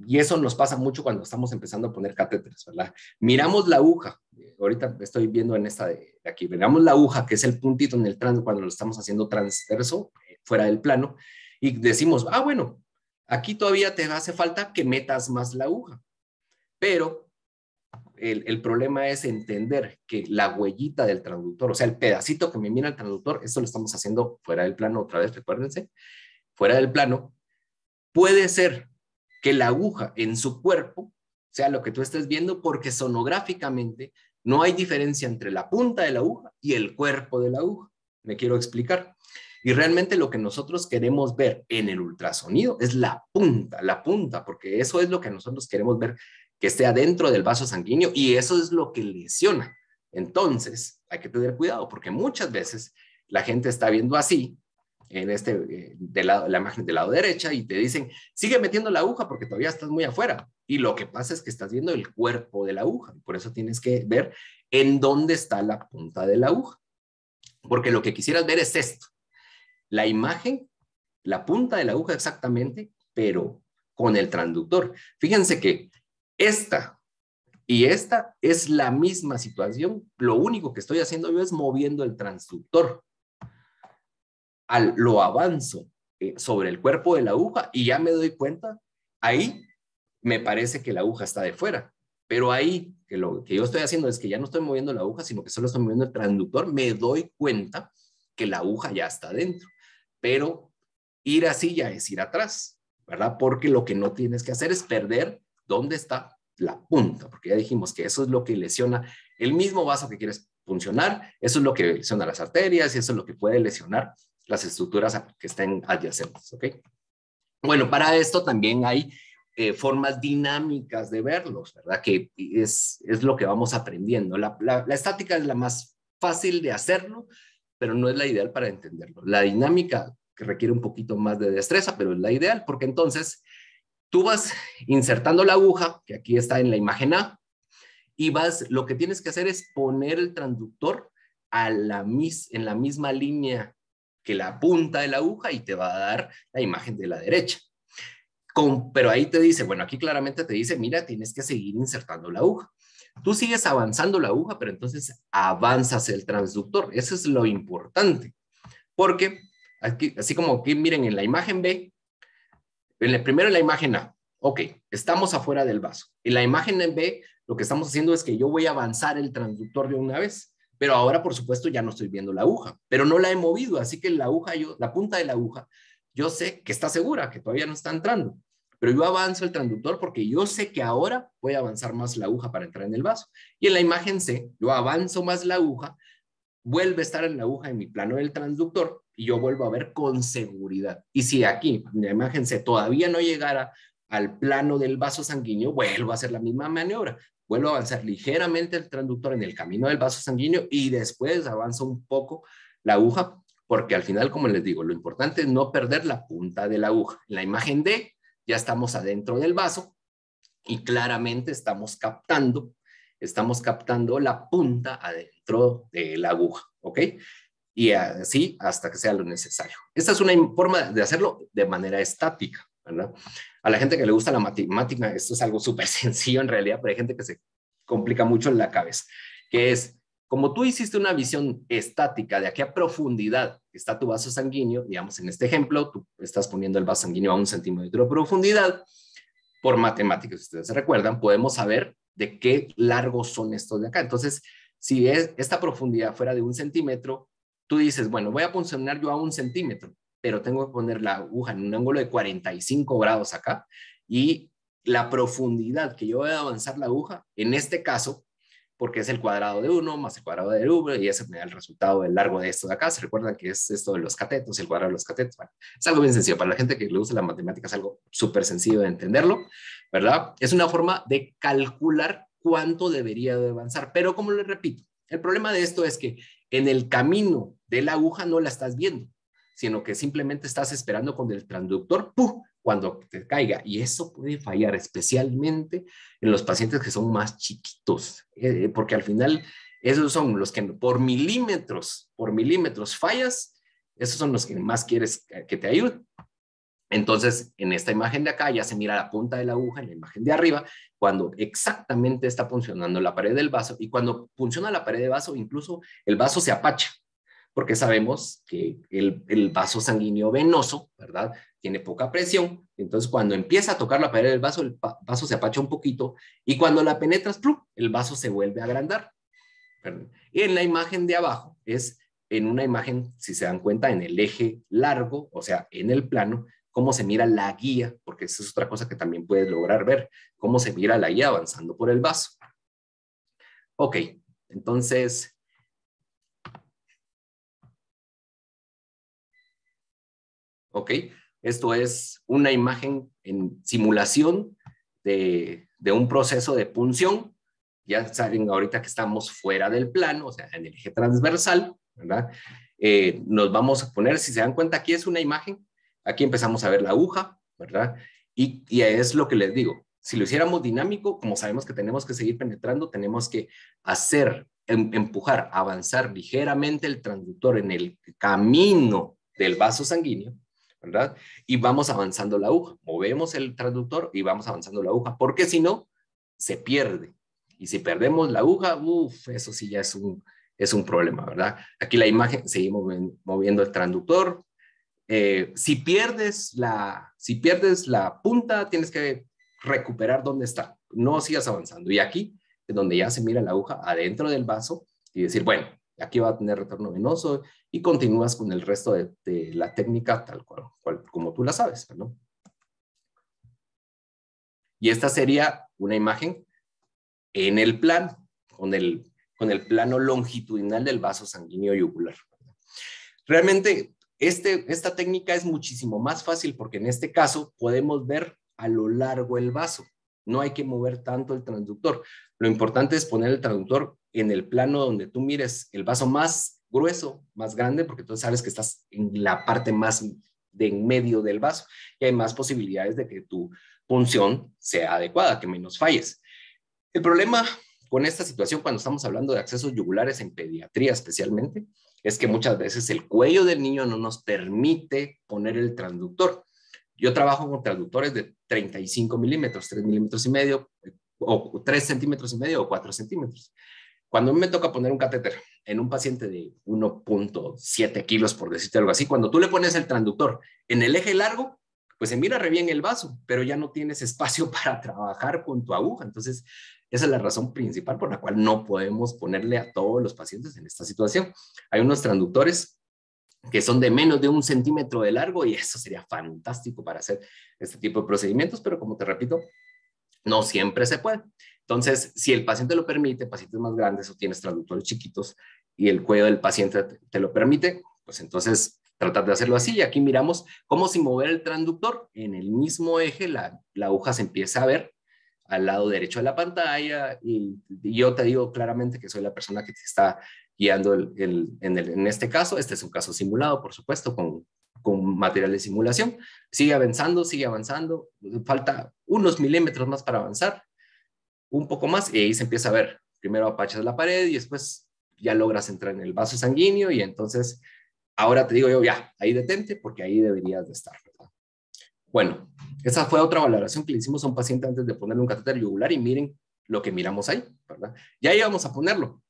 Y eso nos pasa mucho cuando estamos empezando a poner catéteres, ¿verdad? Miramos la aguja, ahorita estoy viendo en esta de aquí, miramos la aguja, que es el puntito en el cuando lo estamos haciendo transverso, fuera del plano, y decimos, bueno, aquí todavía te hace falta que metas más la aguja. Pero el problema es entender que la huellita del transductor, o sea, el pedacito que me mira el transductor, esto lo estamos haciendo fuera del plano otra vez, recuérdense, fuera del plano, puede ser que la aguja en su cuerpo sea lo que tú estés viendo porque sonográficamente no hay diferencia entre la punta de la aguja y el cuerpo de la aguja. Me quiero explicar. Y realmente lo que nosotros queremos ver en el ultrasonido es la punta, porque eso es lo que nosotros queremos ver que esté adentro del vaso sanguíneo y eso es lo que lesiona. Entonces, hay que tener cuidado porque muchas veces la gente está viendo así, en la imagen del lado derecha y te dicen, sigue metiendo la aguja porque todavía estás muy afuera. Y lo que pasa es que estás viendo el cuerpo de la aguja. Por eso tienes que ver en dónde está la punta de la aguja. Porque lo que quisieras ver es esto. La imagen, la punta de la aguja exactamente, pero con el transductor. Fíjense que esta y esta es la misma situación. Lo único que estoy haciendo yo es moviendo el transductor. Lo avanzo sobre el cuerpo de la aguja y ya me doy cuenta, ahí me parece que la aguja está de fuera. Pero ahí, que lo que yo estoy haciendo es que ya no estoy moviendo la aguja, sino que solo estoy moviendo el transductor, me doy cuenta que la aguja ya está dentro. Pero ir así ya es ir atrás, ¿verdad? Porque lo que no tienes que hacer es perder dónde está la punta, porque ya dijimos que eso es lo que lesiona el mismo vaso que quieres funcionar, eso es lo que lesiona las arterias y eso es lo que puede lesionar las estructuras que estén adyacentes, ¿ok? Bueno, para esto también hay formas dinámicas de verlos, ¿verdad? Que es lo que vamos aprendiendo. La estática es la más fácil de hacerlo, pero no es la ideal para entenderlo. La dinámica que requiere un poquito más de destreza, pero es la ideal, porque entonces tú vas insertando la aguja, que aquí está en la imagen A, y lo que tienes que hacer es poner el transductor en la misma línea que la punta de la aguja y te va a dar la imagen de la derecha. Pero ahí te dice, bueno, aquí claramente te dice, mira, tienes que seguir insertando la aguja. Tú sigues avanzando la aguja, pero entonces avanzas el transductor. Eso es lo importante. Porque, aquí, así como aquí, miren, en la imagen B, primero en la imagen A, ok, estamos afuera del vaso. En la imagen B, lo que estamos haciendo es que yo voy a avanzar el transductor de una vez. Pero ahora, por supuesto, ya no estoy viendo la aguja, pero no la he movido, así que la punta de la aguja, yo sé que está segura, que todavía no está entrando, pero yo avanzo el transductor porque yo sé que ahora voy a avanzar más la aguja para entrar en el vaso. Y en la imagen C, yo avanzo más la aguja, vuelve a estar en la aguja en mi plano del transductor y yo vuelvo a ver con seguridad. Y si aquí, en la imagen C, todavía no llegara al plano del vaso sanguíneo, vuelvo a hacer la misma maniobra. Vuelvo a avanzar ligeramente el transductor en el camino del vaso sanguíneo y después avanzo un poco la aguja, porque al final, como les digo, lo importante es no perder la punta de la aguja. En la imagen D ya estamos adentro del vaso y claramente estamos captando la punta adentro de la aguja, ¿ok? Y así hasta que sea lo necesario. Esta es una forma de hacerlo de manera estática. ¿verdad? A la gente que le gusta la matemática, esto es algo súper sencillo en realidad, pero hay gente que se complica mucho en la cabeza, que es, como tú hiciste una visión estática de a qué profundidad está tu vaso sanguíneo, digamos en este ejemplo, tú estás poniendo el vaso sanguíneo a 1 centímetro de profundidad, por matemáticas, si ustedes se recuerdan, podemos saber de qué largos son estos de acá. Entonces, si esta profundidad fuera de 1 centímetro, tú dices, bueno, voy a funcionar yo a 1 centímetro, pero tengo que poner la aguja en un ángulo de 45 grados acá, y la profundidad que yo voy a avanzar la aguja, en este caso, porque es el cuadrado de 1 más el cuadrado de V, y ese me da el resultado del largo de esto de acá. ¿Se recuerdan que es esto de los catetos, el cuadrado de los catetos? Bueno, es algo bien sencillo. Para la gente que le gusta la matemática es algo súper sencillo de entenderlo, ¿verdad? Es una forma de calcular cuánto debería de avanzar. Pero como les repito, el problema de esto es que en el camino de la aguja no la estás viendo, sino que simplemente estás esperando con el transductor, ¡pum!, cuando te caiga. Y eso puede fallar, especialmente en los pacientes que son más chiquitos, porque al final esos son los que por milímetros fallas, esos son los que más quieres que te ayuden. Entonces, en esta imagen de acá ya se mira la punta de la aguja, en la imagen de arriba, cuando exactamente está funcionando la pared del vaso, y cuando funciona la pared del vaso, incluso el vaso se apacha, porque sabemos que el vaso sanguíneo venoso, ¿verdad?, tiene poca presión. Entonces, cuando empieza a tocar la pared del vaso, el vaso se apacha un poquito, y cuando la penetras, ¡plum!, el vaso se vuelve a agrandar, ¿verdad? Y en la imagen de abajo es en una imagen, si se dan cuenta, en el eje largo, o sea, en el plano, cómo se mira la guía, porque esa es otra cosa que también puedes lograr ver, cómo se mira la guía avanzando por el vaso. Ok, entonces... ¿ok? Esto es una imagen en simulación de un proceso de punción. Ya saben ahorita que estamos fuera del plano, o sea, en el eje transversal, ¿verdad? Nos vamos a poner, si se dan cuenta, aquí es una imagen. Aquí empezamos a ver la aguja, ¿verdad? Y es lo que les digo. Si lo hiciéramos dinámico, como sabemos que tenemos que seguir penetrando, tenemos que hacer, empujar, avanzar ligeramente el transductor en el camino del vaso sanguíneo, ¿verdad? Y vamos avanzando la aguja. Movemos el transductor y vamos avanzando la aguja, porque si no, se pierde. Y si perdemos la aguja, eso sí ya es un problema, ¿verdad? Aquí la imagen, seguimos moviendo el transductor. Si pierdes la punta, tienes que recuperar dónde está. No sigas avanzando. Y aquí es donde ya se mira la aguja adentro del vaso y decir, bueno, aquí va a tener retorno venoso, y continúas con el resto de la técnica tal cual como tú la sabes, ¿no? Y esta sería una imagen en el plano, con el plano longitudinal del vaso sanguíneo yugular. Realmente, esta técnica es muchísimo más fácil porque en este caso podemos ver a lo largo el vaso. No hay que mover tanto el transductor. Lo importante es poner el transductor en el plano donde tú mires el vaso más grueso, más grande, porque tú sabes que estás en la parte más de en medio del vaso y hay más posibilidades de que tu punción sea adecuada, que menos falles. El problema con esta situación, cuando estamos hablando de accesos yugulares en pediatría especialmente, es que muchas veces el cuello del niño no nos permite poner el transductor. Yo trabajo con transductores de 35 milímetros, 3 milímetros y medio, o 3 centímetros y medio o 4 centímetros. Cuando me toca poner un catéter en un paciente de 1.7 kilos, por decirte algo así, cuando tú le pones el transductor en el eje largo, pues se mira re bien el vaso, pero ya no tienes espacio para trabajar con tu aguja. Entonces, esa es la razón principal por la cual no podemos ponerle a todos los pacientes en esta situación. Hay unos transductores que son de menos de 1 centímetro de largo y eso sería fantástico para hacer este tipo de procedimientos, pero como te repito, no siempre se puede. Entonces, si el paciente lo permite, pacientes más grandes o tienes transductores chiquitos y el cuello del paciente te lo permite, pues entonces tratar de hacerlo así. Y aquí miramos cómo sin mover el transductor en el mismo eje, la aguja se empieza a ver al lado derecho de la pantalla y yo te digo claramente que soy la persona que te está guiando en este caso. Este es un caso simulado, por supuesto, con material de simulación. Sigue avanzando, falta unos milímetros más para avanzar, un poco más, y ahí se empieza a ver. Primero apachas la pared y después ya logras entrar en el vaso sanguíneo y entonces ahora te digo yo, ya, ahí detente porque ahí deberías de estar, ¿verdad? Bueno, esa fue otra valoración que le hicimos a un paciente antes de ponerle un catéter yugular y miren lo que miramos ahí, ¿verdad? Ya íbamos a ponerlo,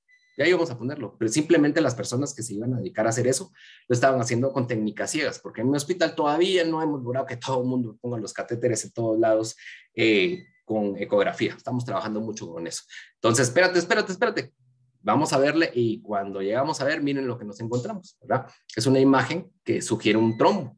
pero simplemente las personas que se iban a dedicar a hacer eso lo estaban haciendo con técnicas ciegas, porque en mi hospital todavía no hemos logrado que todo el mundo ponga los catéteres en todos lados con ecografía. Estamos trabajando mucho con eso. Entonces, espérate. Vamos a verle y cuando llegamos a ver, miren lo que nos encontramos, ¿verdad? Es una imagen que sugiere un trombo.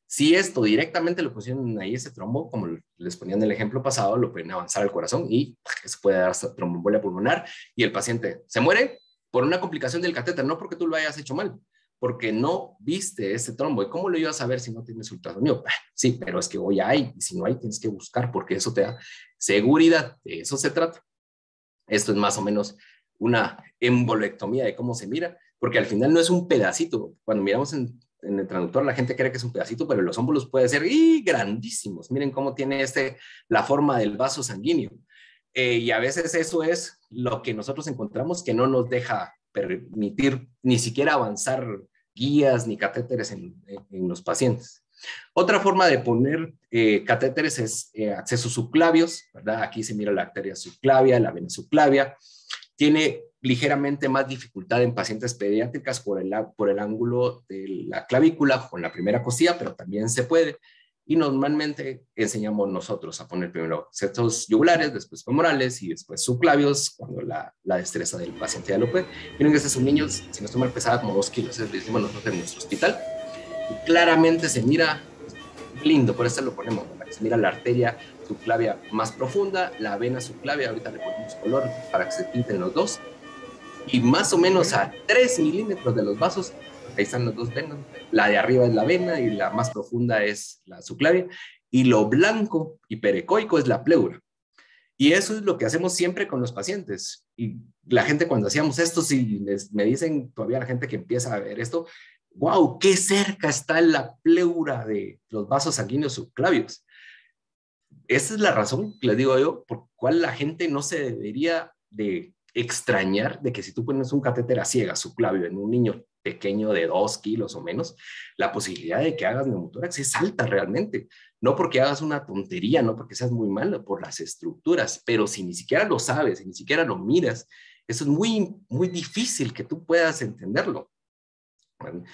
Si esto directamente lo pusieron ahí, ese trombo, como les ponían en el ejemplo pasado, lo pueden avanzar al corazón y se puede dar hasta tromboembolia pulmonar y el paciente se muere por una complicación del catéter, no porque tú lo hayas hecho mal, porque no viste ese trombo. ¿Y cómo lo ibas a ver si no tienes ultrasonido? Sí, pero es que hoy hay, y si no hay, tienes que buscar, porque eso te da seguridad. De eso se trata. Esto es más o menos una embolectomía de cómo se mira, porque al final no es un pedacito. Cuando miramos en el traductor la gente cree que es un pedacito, pero los ómbulos pueden ser grandísimos. Miren cómo tiene la forma del vaso sanguíneo. Y a veces eso es lo que nosotros encontramos que no nos deja permitir ni siquiera avanzar guías ni catéteres en los pacientes. Otra forma de poner catéteres es accesos subclavios, ¿verdad? Aquí se mira la arteria subclavia, la vena subclavia. Tiene ligeramente más dificultad en pacientes pediátricas por el ángulo de la clavícula con la primera costilla, pero también se puede. Y normalmente enseñamos nosotros a poner primero accesos yugulares, después femorales y después subclavios cuando la destreza del paciente ya lo puede. Miren que este es un niño, si no estoy mal, pesaba como 2 kilos, es decimos nosotros en nuestro hospital. Y claramente se mira lindo, por eso lo ponemos, ¿verdad? Se mira la arteria subclavia más profunda, la vena subclavia, ahorita le ponemos color para que se pinten los dos, y más o menos a 3 milímetros de los vasos, ahí están las dos venas, la de arriba es la vena y la más profunda es la subclavia, y lo blanco hiperecoico es la pleura. Y eso es lo que hacemos siempre con los pacientes. Y la gente cuando hacíamos esto, si me dicen todavía la gente que empieza a ver esto, wow, qué cerca está la pleura de los vasos sanguíneos subclavios. Esa es la razón, les digo yo, por cual la gente no se debería de extrañar de que si tú pones un catéter a ciegas subclavio en un niño pequeño de 2 kilos o menos, la posibilidad de que hagas neumotórax es alta realmente. No porque hagas una tontería, no porque seas muy malo, por las estructuras, pero si ni siquiera lo sabes, si ni siquiera lo miras, eso es muy, muy difícil que tú puedas entenderlo. Bueno,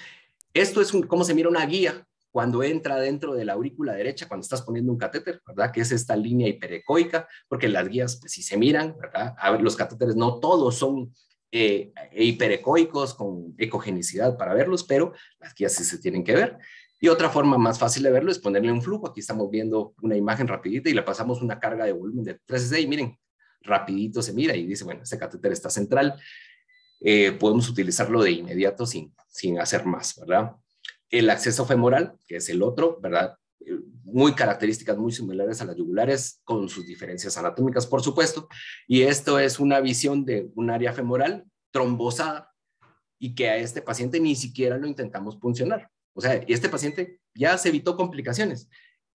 esto es cómo se mira una guía cuando entra dentro de la aurícula derecha, cuando estás poniendo un catéter, ¿verdad? Que es esta línea hiperecoica, porque las guías, pues sí se miran, ¿verdad? A ver, los catéteres no todos son hiperecoicos con ecogenicidad para verlos, pero las guías sí se tienen que ver. Y otra forma más fácil de verlo es ponerle un flujo. Aquí estamos viendo una imagen rapidita y le pasamos una carga de volumen de 3 y miren, rapidito se mira y dice, bueno, este catéter está central. Podemos utilizarlo de inmediato sin hacer más, ¿verdad? El acceso femoral, que es el otro, ¿verdad? Muy características muy similares a las yugulares, con sus diferencias anatómicas, por supuesto. Y esto es una visión de un área femoral trombosada y que a este paciente ni siquiera lo intentamos puncionar. O sea, este paciente ya se evitó complicaciones.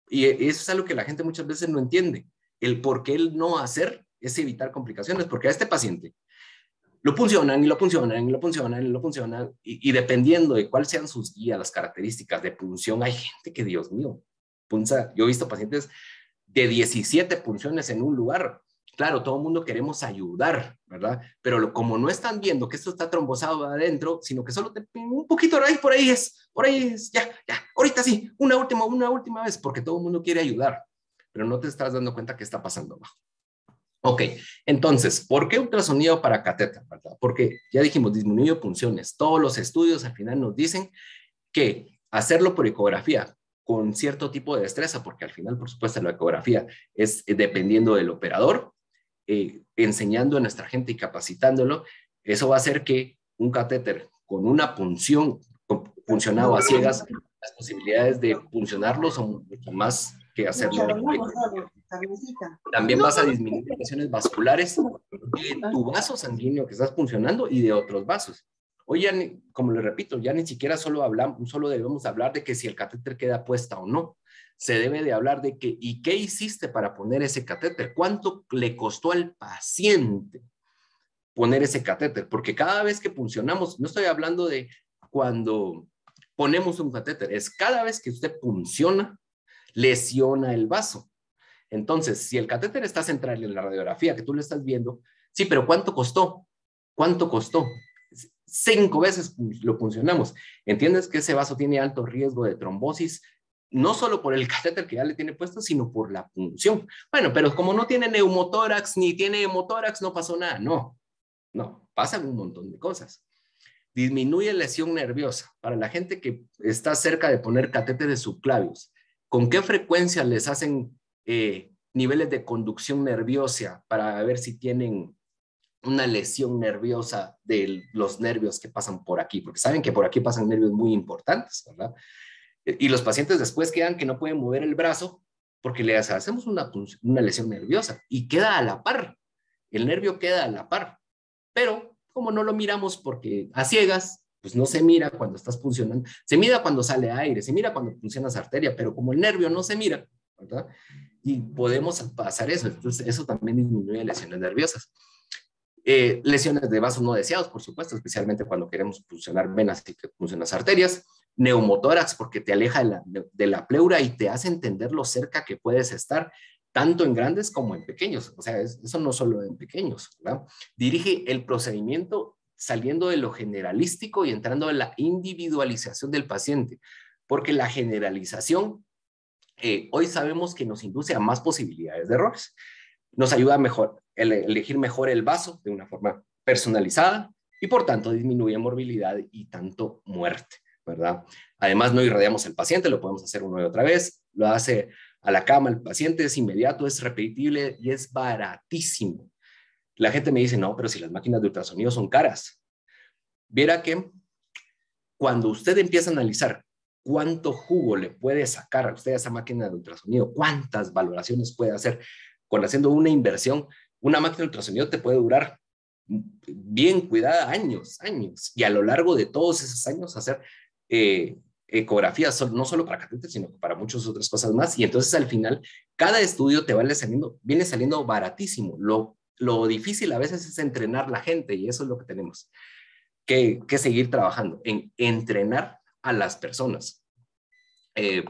Y eso es algo que la gente muchas veces no entiende. El por qué el no hacer es evitar complicaciones, porque a este paciente lo puncionan y lo puncionan y lo puncionan y lo puncionan y dependiendo de cuáles sean sus guías, las características de punción, hay gente que, Dios mío, punza. Yo he visto pacientes de 17 punciones en un lugar. Claro, todo el mundo queremos ayudar, ¿verdad? Pero como no están viendo que esto está trombosado adentro, sino que solo te un poquito por ahí es, ya, ahorita sí, una última vez, porque todo el mundo quiere ayudar, pero no te estás dando cuenta qué está pasando abajo. Ok, entonces, ¿por qué ultrasonido para catéter, verdad? Porque ya dijimos, disminuye punciones. Todos los estudios al final nos dicen que hacerlo por ecografía con cierto tipo de destreza, porque al final, por supuesto, la ecografía es dependiendo del operador, enseñando a nuestra gente y capacitándolo, eso va a hacer que un catéter con una punción, puncionado a ciegas, las posibilidades de puncionarlo son mucho más que hacerlo. También vas a disminuir lesiones vasculares de tu vaso sanguíneo que estás puncionando y de otros vasos. Hoy ya, como les repito, ya ni siquiera solo debemos hablar de que si el catéter queda puesta o no. Se debe de hablar de que, ¿y qué hiciste para poner ese catéter? ¿Cuánto le costó al paciente poner ese catéter? Porque cada vez que puncionamos, no estoy hablando de cuando ponemos un catéter, es cada vez que usted punciona, lesiona el vaso. Entonces, si el catéter está central en la radiografía que tú le estás viendo, sí, pero ¿cuánto costó? ¿Cuánto costó? 5 veces lo puncionamos. ¿Entiendes que ese vaso tiene alto riesgo de trombosis? No solo por el catéter que ya le tiene puesto, sino por la punción. Bueno, pero como no tiene neumotórax ni tiene hemotórax, no pasó nada. No, pasan un montón de cosas. Disminuye lesión nerviosa. Para la gente que está cerca de poner catéteres subclavios, ¿con qué frecuencia les hacen niveles de conducción nerviosa para ver si tienen una lesión nerviosa de los nervios que pasan por aquí? Porque saben que por aquí pasan nervios muy importantes, ¿verdad? Y los pacientes después quedan que no pueden mover el brazo porque les hacemos una lesión nerviosa y queda a la par. El nervio queda a la par. Pero como no lo miramos porque a ciegas, pues no se mira cuando estás funcionando. Se mira cuando sale aire, se mira cuando funciona esa arteria, pero como el nervio no se mira, ¿verdad? Y podemos pasar eso. Entonces, eso también disminuye lesiones nerviosas. Lesiones de vasos no deseados, por supuesto, especialmente cuando queremos funcionar venas y que funcionan las arterias. Neumotórax, porque te aleja de la pleura y te hace entender lo cerca que puedes estar, tanto en grandes como en pequeños. O sea, eso no solo en pequeños, ¿verdad? Dirige el procedimiento saliendo de lo generalístico y entrando en la individualización del paciente, porque la generalización hoy sabemos que nos induce a más posibilidades de errores. Nos ayuda a elegir mejor el vaso de una forma personalizada y por tanto disminuye morbilidad y tanto muerte, ¿verdad? Además no irradiamos al paciente, lo podemos hacer una y otra vez, lo hace a la cama el paciente, es inmediato, es repetible y es baratísimo. La gente me dice, no, pero si las máquinas de ultrasonido son caras. Viera que cuando usted empieza a analizar cuánto jugo le puede sacar a usted a esa máquina de ultrasonido, cuántas valoraciones puede hacer con haciendo una inversión, una máquina de ultrasonido te puede durar bien cuidada años, y a lo largo de todos esos años hacer ecografías, no solo para catéter, sino para muchas otras cosas más, y entonces al final cada estudio te viene saliendo baratísimo. Lo difícil a veces es entrenar la gente, y eso es lo que tenemos que seguir trabajando, en entrenar a las personas. Okay.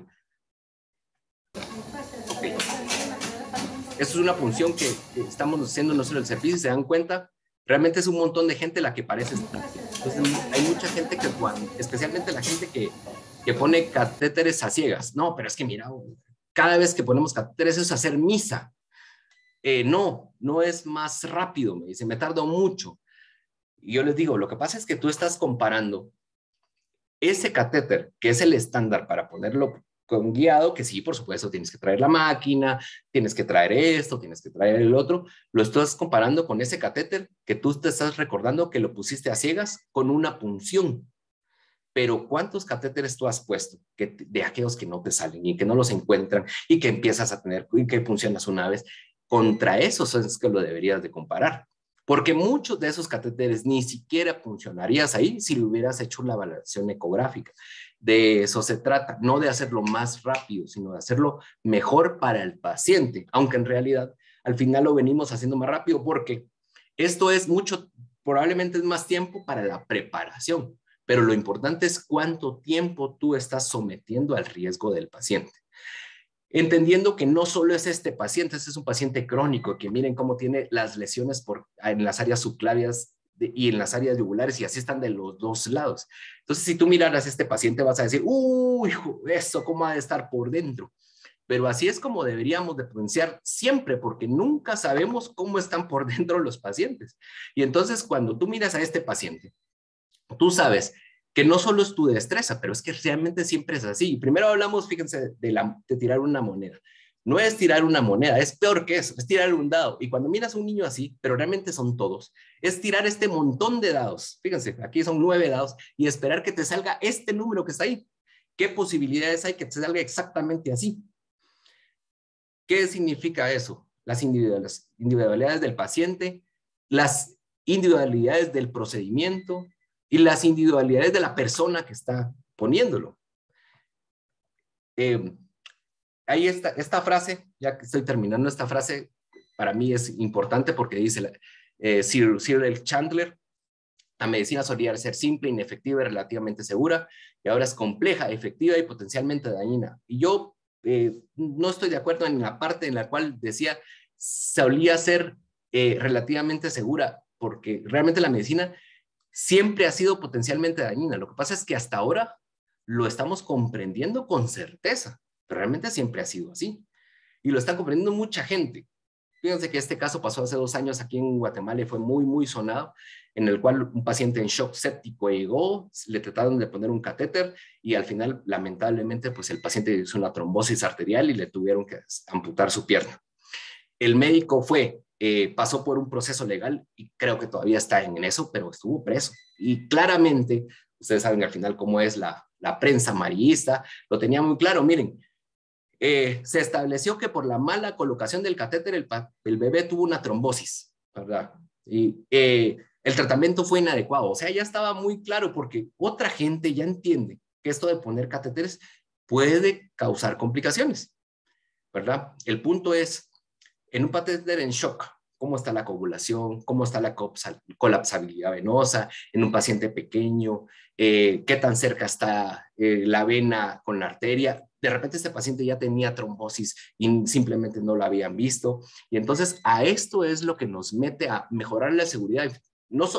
Esto es una función que estamos haciendo nosotros el servicio, y se dan cuenta, realmente es un montón de gente la que parece estar. Entonces hay mucha gente que, especialmente la gente que pone catéteres a ciegas. No, pero es que mira, cada vez que ponemos catéteres es hacer misa. No es más rápido, me dice, me tardo mucho. Y yo les digo, lo que pasa es que tú estás comparando ese catéter, que es el estándar para ponerlo con guiado, que sí, por supuesto, tienes que traer la máquina, tienes que traer esto, tienes que traer el otro, lo estás comparando con ese catéter que tú te estás recordando que lo pusiste a ciegas con una punción. Pero ¿cuántos catéteres tú has puesto de aquellos que no te salen y que no los encuentran y que empiezas a tener y que funcionas una vez? Contra esos es que lo deberías de comparar. Porque muchos de esos catéteres ni siquiera funcionarías ahí si le hubieras hecho la valoración ecográfica. De eso se trata, no de hacerlo más rápido, sino de hacerlo mejor para el paciente, aunque en realidad al final lo venimos haciendo más rápido porque esto es mucho, probablemente es más tiempo para la preparación, pero lo importante es cuánto tiempo tú estás sometiendo al riesgo del paciente. Entendiendo que no solo es este paciente, este es un paciente crónico, que miren cómo tiene las lesiones en las áreas subclavias y en las áreas yugulares, y así están de los dos lados. Entonces, si tú miraras a este paciente, vas a decir, uy, eso, ¿cómo ha de estar por dentro? Pero así es como deberíamos de pronunciar siempre, porque nunca sabemos cómo están por dentro los pacientes. Y entonces, cuando tú miras a este paciente, tú sabes que no solo es tu destreza, pero es que realmente siempre es así. Primero hablamos, fíjense, de tirar una moneda. No es tirar una moneda, es peor que eso, es tirar un dado. Y cuando miras a un niño así, pero realmente son todos, es tirar este montón de dados. Fíjense, aquí son 9 dados y esperar que te salga este número que está ahí. ¿Qué posibilidades hay que te salga exactamente así? ¿Qué significa eso? Las individualidades del paciente, las individualidades del procedimiento, y las individualidades de la persona que está poniéndolo. Ahí está esta frase, ya que estoy terminando esta frase, para mí es importante porque dice Cyril Chandler, la medicina solía ser simple, inefectiva y relativamente segura, y ahora es compleja, efectiva y potencialmente dañina. Y yo no estoy de acuerdo en la parte en la cual decía solía ser relativamente segura, porque realmente la medicina siempre ha sido potencialmente dañina. Lo que pasa es que hasta ahora lo estamos comprendiendo con certeza, pero realmente siempre ha sido así. Y lo está comprendiendo mucha gente. Fíjense que este caso pasó hace 2 años aquí en Guatemala y fue muy, muy sonado, en el cual un paciente en shock séptico llegó, le trataron de poner un catéter y al final, lamentablemente, pues el paciente hizo una trombosis arterial y le tuvieron que amputar su pierna. El médico pasó por un proceso legal y creo que todavía está en eso, pero estuvo preso. Y claramente, ustedes saben al final cómo es la prensa amarillista, lo tenía muy claro. Miren, se estableció que por la mala colocación del catéter el bebé tuvo una trombosis, ¿verdad? Y el tratamiento fue inadecuado. O sea, ya estaba muy claro porque otra gente ya entiende que esto de poner catéteres puede causar complicaciones, ¿verdad? El punto es, en un catéter en shock, ¿cómo está la coagulación? ¿Cómo está la colapsabilidad venosa en un paciente pequeño? ¿Qué tan cerca está la vena con la arteria? De repente este paciente ya tenía trombosis y simplemente no lo habían visto. Y entonces a esto es lo que nos mete a mejorar la seguridad.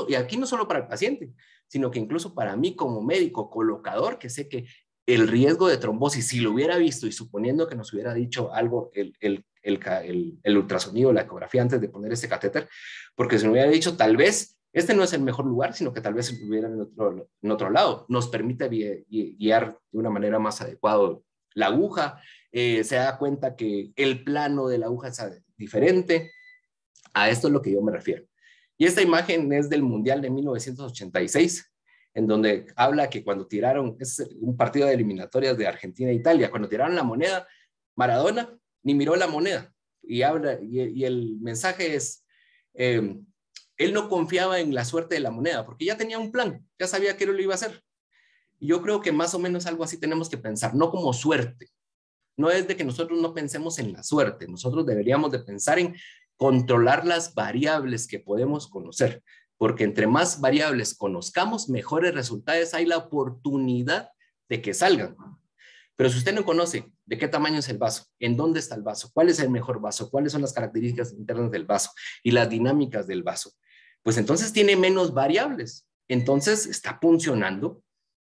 Y aquí no solo para el paciente, sino que incluso para mí como médico colocador, que sé que el riesgo de trombosis, si lo hubiera visto y suponiendo que nos hubiera dicho algo el ultrasonido, la ecografía antes de poner ese catéter, porque si me hubiera dicho tal vez este no es el mejor lugar, sino que tal vez estuviera en otro lado, nos permite guiar de una manera más adecuada la aguja, se da cuenta que el plano de la aguja es diferente. A esto es lo que yo me refiero. Y esta imagen es del Mundial de 1986, en donde habla que cuando tiraron, es un partido de eliminatorias de Argentina e Italia, cuando tiraron la moneda, Maradona ni miró la moneda. Y el mensaje es, él no confiaba en la suerte de la moneda, porque ya tenía un plan, ya sabía que él lo iba a hacer. Y yo creo que más o menos algo así tenemos que pensar, no como suerte. No es de que nosotros no pensemos en la suerte, nosotros deberíamos de pensar en controlar las variables que podemos conocer, porque entre más variables conozcamos, mejores resultados hay la oportunidad de que salgan. Pero si usted no conoce de qué tamaño es el vaso, en dónde está el vaso, cuál es el mejor vaso, cuáles son las características internas del vaso y las dinámicas del vaso, pues entonces tiene menos variables. Entonces está funcionando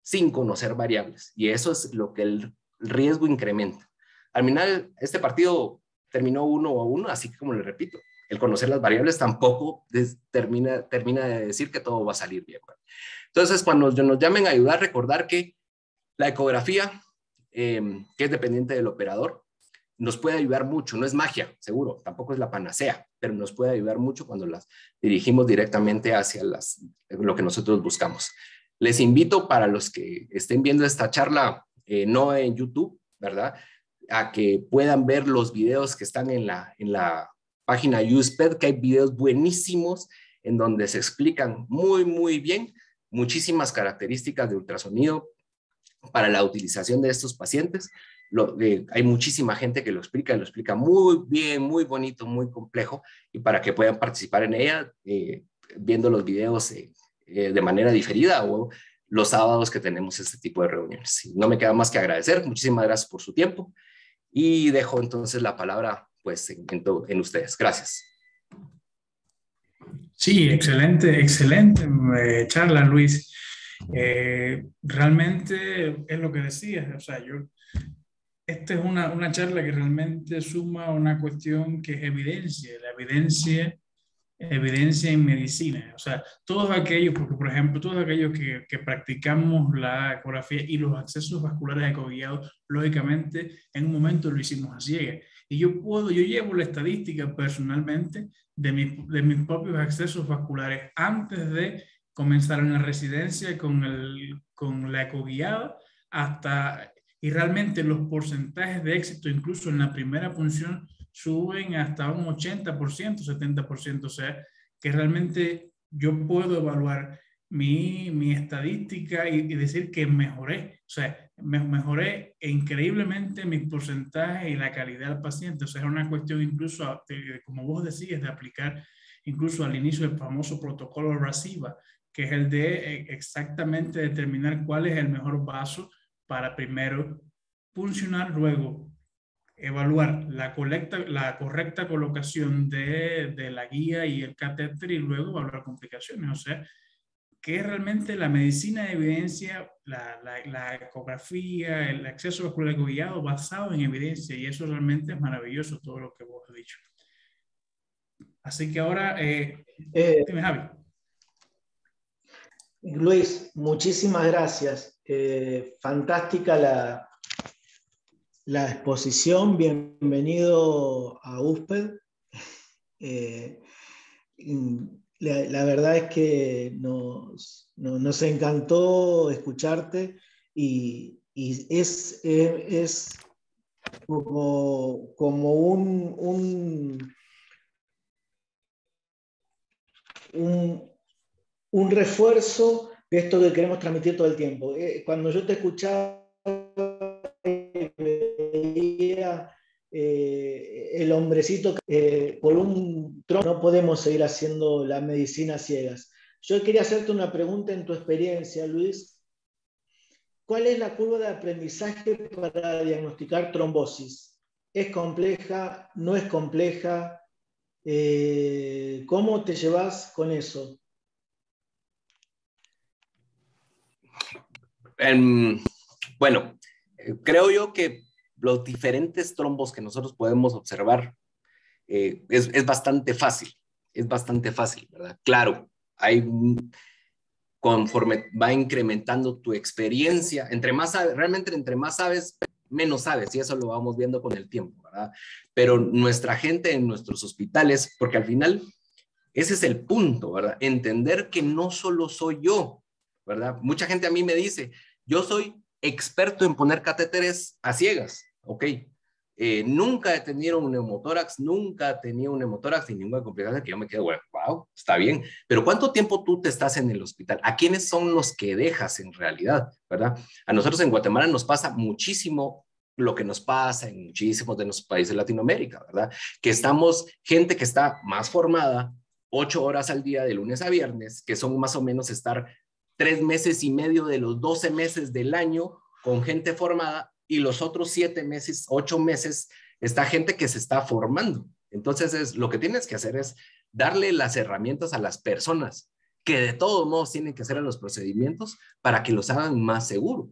sin conocer variables y eso es lo que el riesgo incrementa. Al final, este partido terminó 1-1, así que como le repito, el conocer las variables tampoco termina de decir que todo va a salir bien. Entonces, cuando nos llamen a ayudar, recordar que la ecografía, que es dependiente del operador, nos puede ayudar mucho. No es magia, seguro, tampoco es la panacea, pero nos puede ayudar mucho cuando las dirigimos directamente hacia lo que nosotros buscamos. Les invito, para los que estén viendo esta charla, no en YouTube, ¿verdad?, a que puedan ver los videos que están en la página USPED, que hay videos buenísimos en donde se explican muy, muy bien muchísimas características de ultrasonido para la utilización de estos pacientes. Hay muchísima gente que lo explica muy bien, muy bonito, muy complejo, y para que puedan participar en ella, viendo los videos de manera diferida o los sábados que tenemos este tipo de reuniones. No me queda más que agradecer. Muchísimas gracias por su tiempo y dejo entonces la palabra pues en ustedes. Gracias. Sí, excelente, excelente charla, Luis. Realmente es lo que decías, o sea, esta es una charla que realmente suma una cuestión que es evidencia, la evidencia en medicina. O sea, todos aquellos, porque por ejemplo, todos aquellos que practicamos la ecografía y los accesos vasculares ecoguiados, lógicamente en un momento lo hicimos a ciegas. Y yo llevo la estadística personalmente de mis propios accesos vasculares antes de comenzar en la residencia con la ecoguiada y realmente los porcentajes de éxito, incluso en la primera punción, suben hasta un 80%, 70%. O sea, que realmente yo puedo evaluar mi estadística y decir que mejoré. O sea, mejoré increíblemente mis porcentajes y la calidad del paciente. O sea, es una cuestión incluso, como vos decías, de aplicar incluso al inicio del famoso protocolo RACIVA, que es el de exactamente determinar cuál es el mejor vaso para primero funcionar, luego evaluar la correcta colocación de la guía y el catéter y luego evaluar complicaciones. O sea, que es realmente la medicina de evidencia, la ecografía, el acceso vascular ecoguiado basado en evidencia, y eso realmente es maravilloso, todo lo que vos has dicho. Así que ahora, Eh, dime, Javi. Luis, muchísimas gracias. Fantástica la exposición. Bienvenido a USPED. La verdad es que nos encantó escucharte y es como un refuerzo de esto que queremos transmitir todo el tiempo. Cuando yo te escuchaba, veía el hombrecito por un trono, no podemos seguir haciendo la medicina ciegas. Yo quería hacerte una pregunta en tu experiencia, Luis. ¿Cuál es la curva de aprendizaje para diagnosticar trombosis? ¿Es compleja? ¿No es compleja? ¿Cómo te llevas con eso? Bueno, creo yo que los diferentes trombos que nosotros podemos observar es bastante fácil, ¿verdad? Claro, conforme va incrementando tu experiencia, realmente entre más sabes, menos sabes, y eso lo vamos viendo con el tiempo, ¿verdad? Pero nuestra gente en nuestros hospitales, porque al final ese es el punto, ¿verdad? Entender que no solo soy yo, ¿verdad? Mucha gente a mí me dice, yo soy experto en poner catéteres a ciegas, ¿ok? Nunca he tenido un neumotórax, y ninguna complicación que yo me quedo, bueno, wow, está bien, pero ¿cuánto tiempo tú te estás en el hospital? ¿A quiénes son los que dejas en realidad, verdad? A nosotros en Guatemala nos pasa muchísimo lo que nos pasa en muchísimos de nuestros países de Latinoamérica, ¿verdad? Que estamos, gente que está más formada, 8 horas al día de lunes a viernes, que son más o menos estar 3 meses y medio de los 12 meses del año con gente formada, y los otros 7 meses, 8 meses, está gente que se está formando. Entonces, lo que tienes que hacer es darle las herramientas a las personas que de todos modos tienen que hacer los procedimientos para que los hagan más seguro.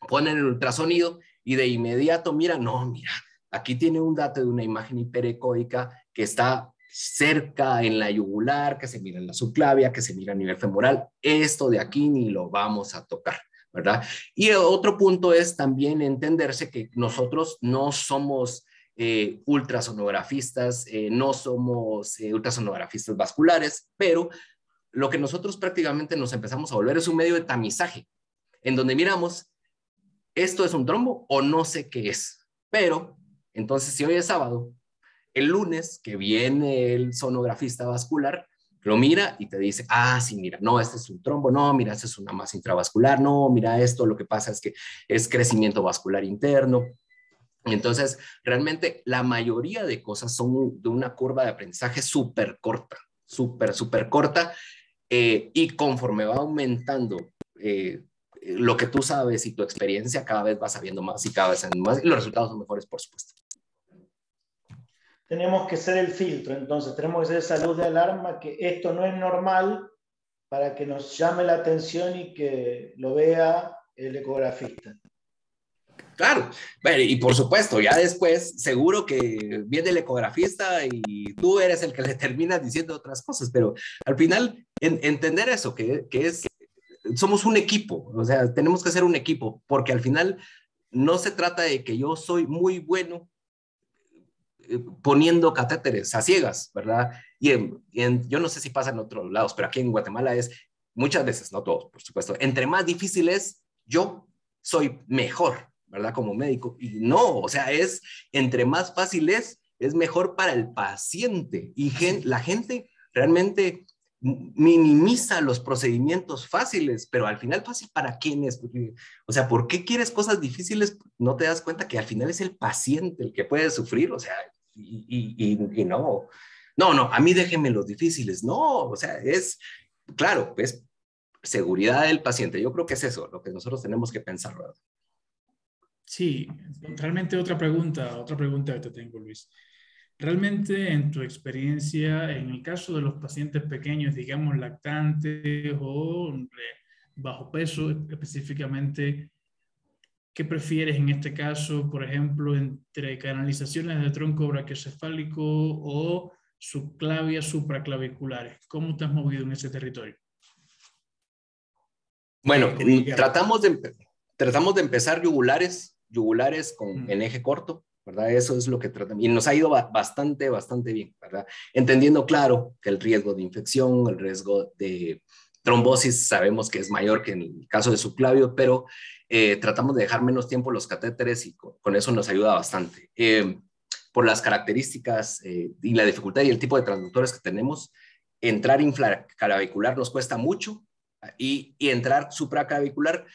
Ponen el ultrasonido y de inmediato miran, no, mira, aquí tiene un dato de una imagen hiperecóica que está cerca en la yugular, que se mira en la subclavia, que se mira a nivel femoral. Esto de aquí ni lo vamos a tocar, ¿verdad? Y otro punto es también entenderse que nosotros no somos ultrasonografistas, no somos ultrasonografistas vasculares, pero lo que nosotros prácticamente nos empezamos a volver es un medio de tamizaje, en donde miramos, esto es un trombo o no sé qué es. Pero, entonces, si hoy es sábado, el lunes que viene el sonografista vascular, lo mira y te dice, ah, sí, mira, no, este es un trombo, no, mira, este es una masa intravascular, no, mira esto, lo que pasa es que es crecimiento vascular interno. Entonces, realmente la mayoría de cosas son de una curva de aprendizaje súper corta, súper corta, y conforme va aumentando lo que tú sabes y tu experiencia, cada vez vas sabiendo más y cada vez sabiendo más, y los resultados son mejores, por supuesto. Tenemos que ser el filtro, entonces tenemos que ser esa luz de alarma, que esto no es normal, para que nos llame la atención y que lo vea el ecografista. Claro, bueno, y por supuesto, ya después seguro que viene el ecografista y tú eres el que le terminas diciendo otras cosas, pero al final entender eso, somos un equipo, o sea, tenemos que ser un equipo, porque al final no se trata de que yo soy muy bueno poniendo catéteres a ciegas, ¿verdad? Yo no sé si pasa en otros lados, pero aquí en Guatemala es muchas veces, no todos, por supuesto, entre más difícil es, yo soy mejor, ¿verdad? Como médico. Y no, o sea, entre más fácil es mejor para el paciente. Y la gente realmente minimiza los procedimientos fáciles, pero al final fácil para quién es. Porque, o sea, ¿por qué quieres cosas difíciles? No te das cuenta que al final es el paciente el que puede sufrir, o sea, y no, a mí déjenme los difíciles, no, o sea, claro, es seguridad del paciente, yo creo que es eso lo que nosotros tenemos que pensar, ¿verdad? Sí, realmente otra pregunta que te tengo, Luis. Realmente, en tu experiencia, en el caso de los pacientes pequeños, digamos lactantes o bajo peso específicamente, ¿qué prefieres en este caso, por ejemplo, entre canalizaciones de tronco brachiocefálico o subclavias supraclaviculares? ¿Cómo te has movido en ese territorio? Bueno, Digamos. tratamos de empezar yugulares en eje corto, ¿verdad? Eso es lo que tratamos. Y nos ha ido bastante bien, ¿verdad? Entendiendo, claro, que el riesgo de infección, el riesgo de trombosis, sabemos que es mayor que en el caso de subclavio, pero tratamos de dejar menos tiempo los catéteres y con eso nos ayuda bastante. Por las características y la dificultad y el tipo de transductores que tenemos, entrar infraclavicular nos cuesta mucho y entrar supraclavicular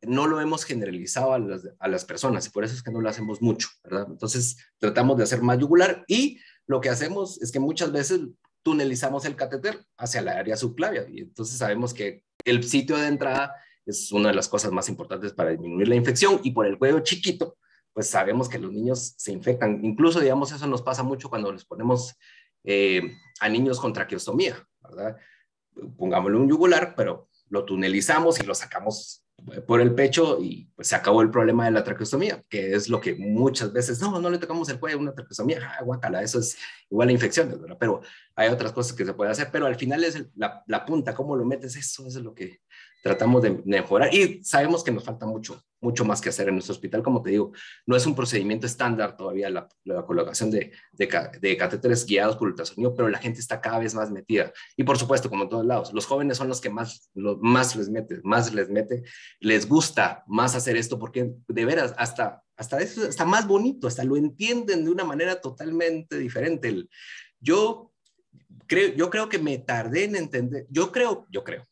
no lo hemos generalizado a las personas y por eso es que no lo hacemos mucho, ¿verdad? Entonces tratamos de hacer más yugular y lo que hacemos es que muchas veces tunelizamos el catéter hacia la área subclavia y entonces sabemos que el sitio de entrada es una de las cosas más importantes para disminuir la infección y por el cuello chiquito, pues sabemos que los niños se infectan. Incluso, digamos, eso nos pasa mucho cuando les ponemos a niños con traqueostomía, ¿verdad? Pongámosle un yugular, pero lo tunelizamos y lo sacamos por el pecho y pues se acabó el problema de la traqueostomía, que es lo que muchas veces, no le tocamos el cuello a una traqueostomía, guácala, eso es igual a infecciones, ¿verdad? Pero hay otras cosas que se puede hacer, pero al final es la punta, cómo lo metes, eso es lo que tratamos de mejorar y sabemos que nos falta mucho más que hacer en nuestro hospital, como te digo, no es un procedimiento estándar todavía la colocación de catéteres guiados por ultrasonido, pero la gente está cada vez más metida y por supuesto, como en todos lados, los jóvenes son los que más les mete, les gusta más hacer esto porque de veras hasta eso está más bonito, hasta lo entienden de una manera totalmente diferente. Yo creo que me tardé en entender, yo creo,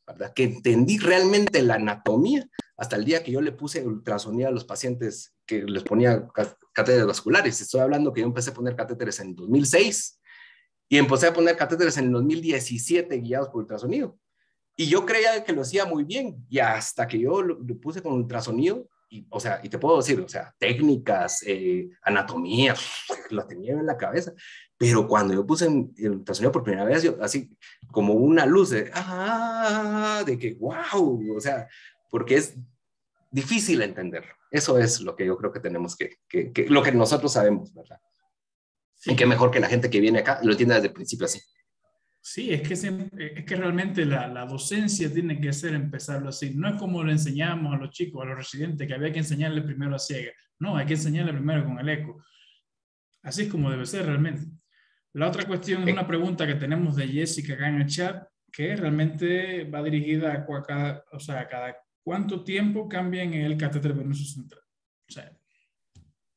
¿verdad? Que entendí realmente la anatomía hasta el día que yo le puse ultrasonido a los pacientes que les ponía catéteres vasculares. Estoy hablando que yo empecé a poner catéteres en 2006 y empecé a poner catéteres en el 2017 guiados por ultrasonido. Y yo creía que lo hacía muy bien y hasta que yo lo puse con ultrasonido, o sea, y te puedo decir, o sea, técnicas, anatomía, lo tenía en la cabeza, pero cuando yo puse el ultrasonido por primera vez, yo así como una luz de que wow, o sea, porque es difícil entender. Eso es lo que yo creo que tenemos lo que nosotros sabemos, ¿verdad? Y qué Sí, mejor que la gente que viene acá lo entienda desde el principio así. sí, es que realmente la docencia tiene que ser empezarlo así. No es como le enseñamos a los chicos, a los residentes, que había que enseñarle primero a ciega. No, hay que enseñarle primero con el eco. Así es como debe ser realmente. La otra cuestión es una pregunta que tenemos de Jessica acá en el chat, que realmente va dirigida a cada cuánto tiempo cambian el catéter venoso central. O sea,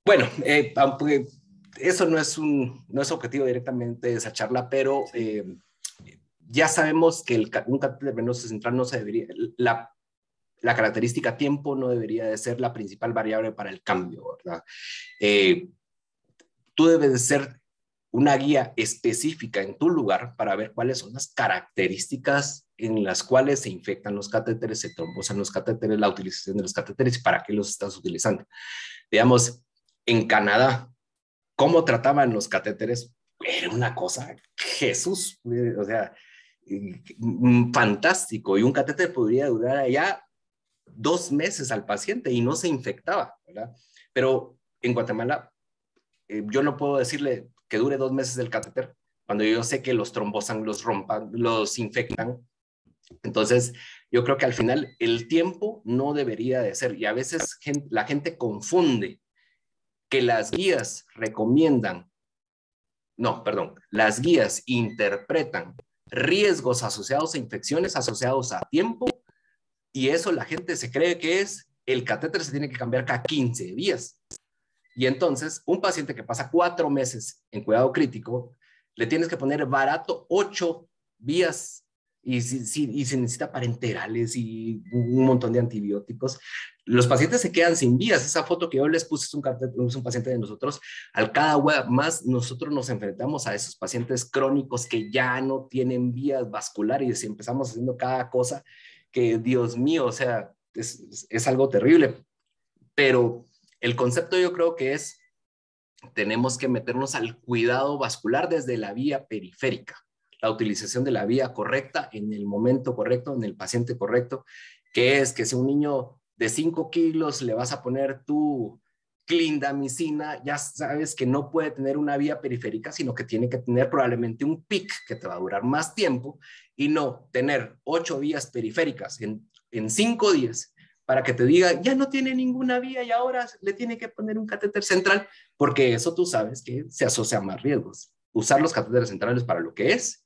Bueno, aunque eso no es objetivo directamente de esa charla, pero ya sabemos que un catéter venoso central no se debería, la característica tiempo no debería de ser la principal variable para el cambio, ¿verdad? Eh, Tú debes de ser una guía específica en tu lugar para ver cuáles son las características en las cuales se infectan los catéteres, se trombosan los catéteres, la utilización de los catéteres y para qué los estás utilizando. Digamos, en Canadá, ¿cómo trataban los catéteres? Era una cosa, Jesús, o sea, fantástico. Y un catéter podría durar allá 2 meses al paciente y no se infectaba, ¿verdad? Pero en Guatemala, yo no puedo decirle que dure 2 meses el catéter cuando yo sé que los trombosan, los rompan, los infectan. Entonces, yo creo que al final el tiempo no debería de ser, y a veces la gente confunde que las guías recomiendan, no, perdón, las guías interpretan riesgos asociados a infecciones asociados a tiempo, y eso la gente se cree que es el catéter se tiene que cambiar cada 15 días. Y entonces, un paciente que pasa 4 meses en cuidado crítico, le tienes que poner barato 8 vías y se necesita parenterales y un montón de antibióticos. Los pacientes se quedan sin vías. Esa foto que yo les puse es un paciente de nosotros. Al cada web más, nosotros nos enfrentamos a esos pacientes crónicos que ya no tienen vías vasculares y empezamos haciendo cada cosa que, Dios mío, o sea, es algo terrible. Pero El concepto yo creo que es, tenemos que meternos al cuidado vascular desde la vía periférica, la utilización de la vía correcta en el momento correcto, en el paciente correcto, que es que si un niño de 5 kilos le vas a poner tu clindamicina, ya sabes que no puede tener una vía periférica, sino que tiene que tener probablemente un pic que te va a durar más tiempo y no tener 8 vías periféricas en 5 días para que te diga, ya no tiene ninguna vía y ahora le tiene que poner un catéter central, porque eso tú sabes que se asocia a más riesgos. Usar los catéteres centrales para lo que es,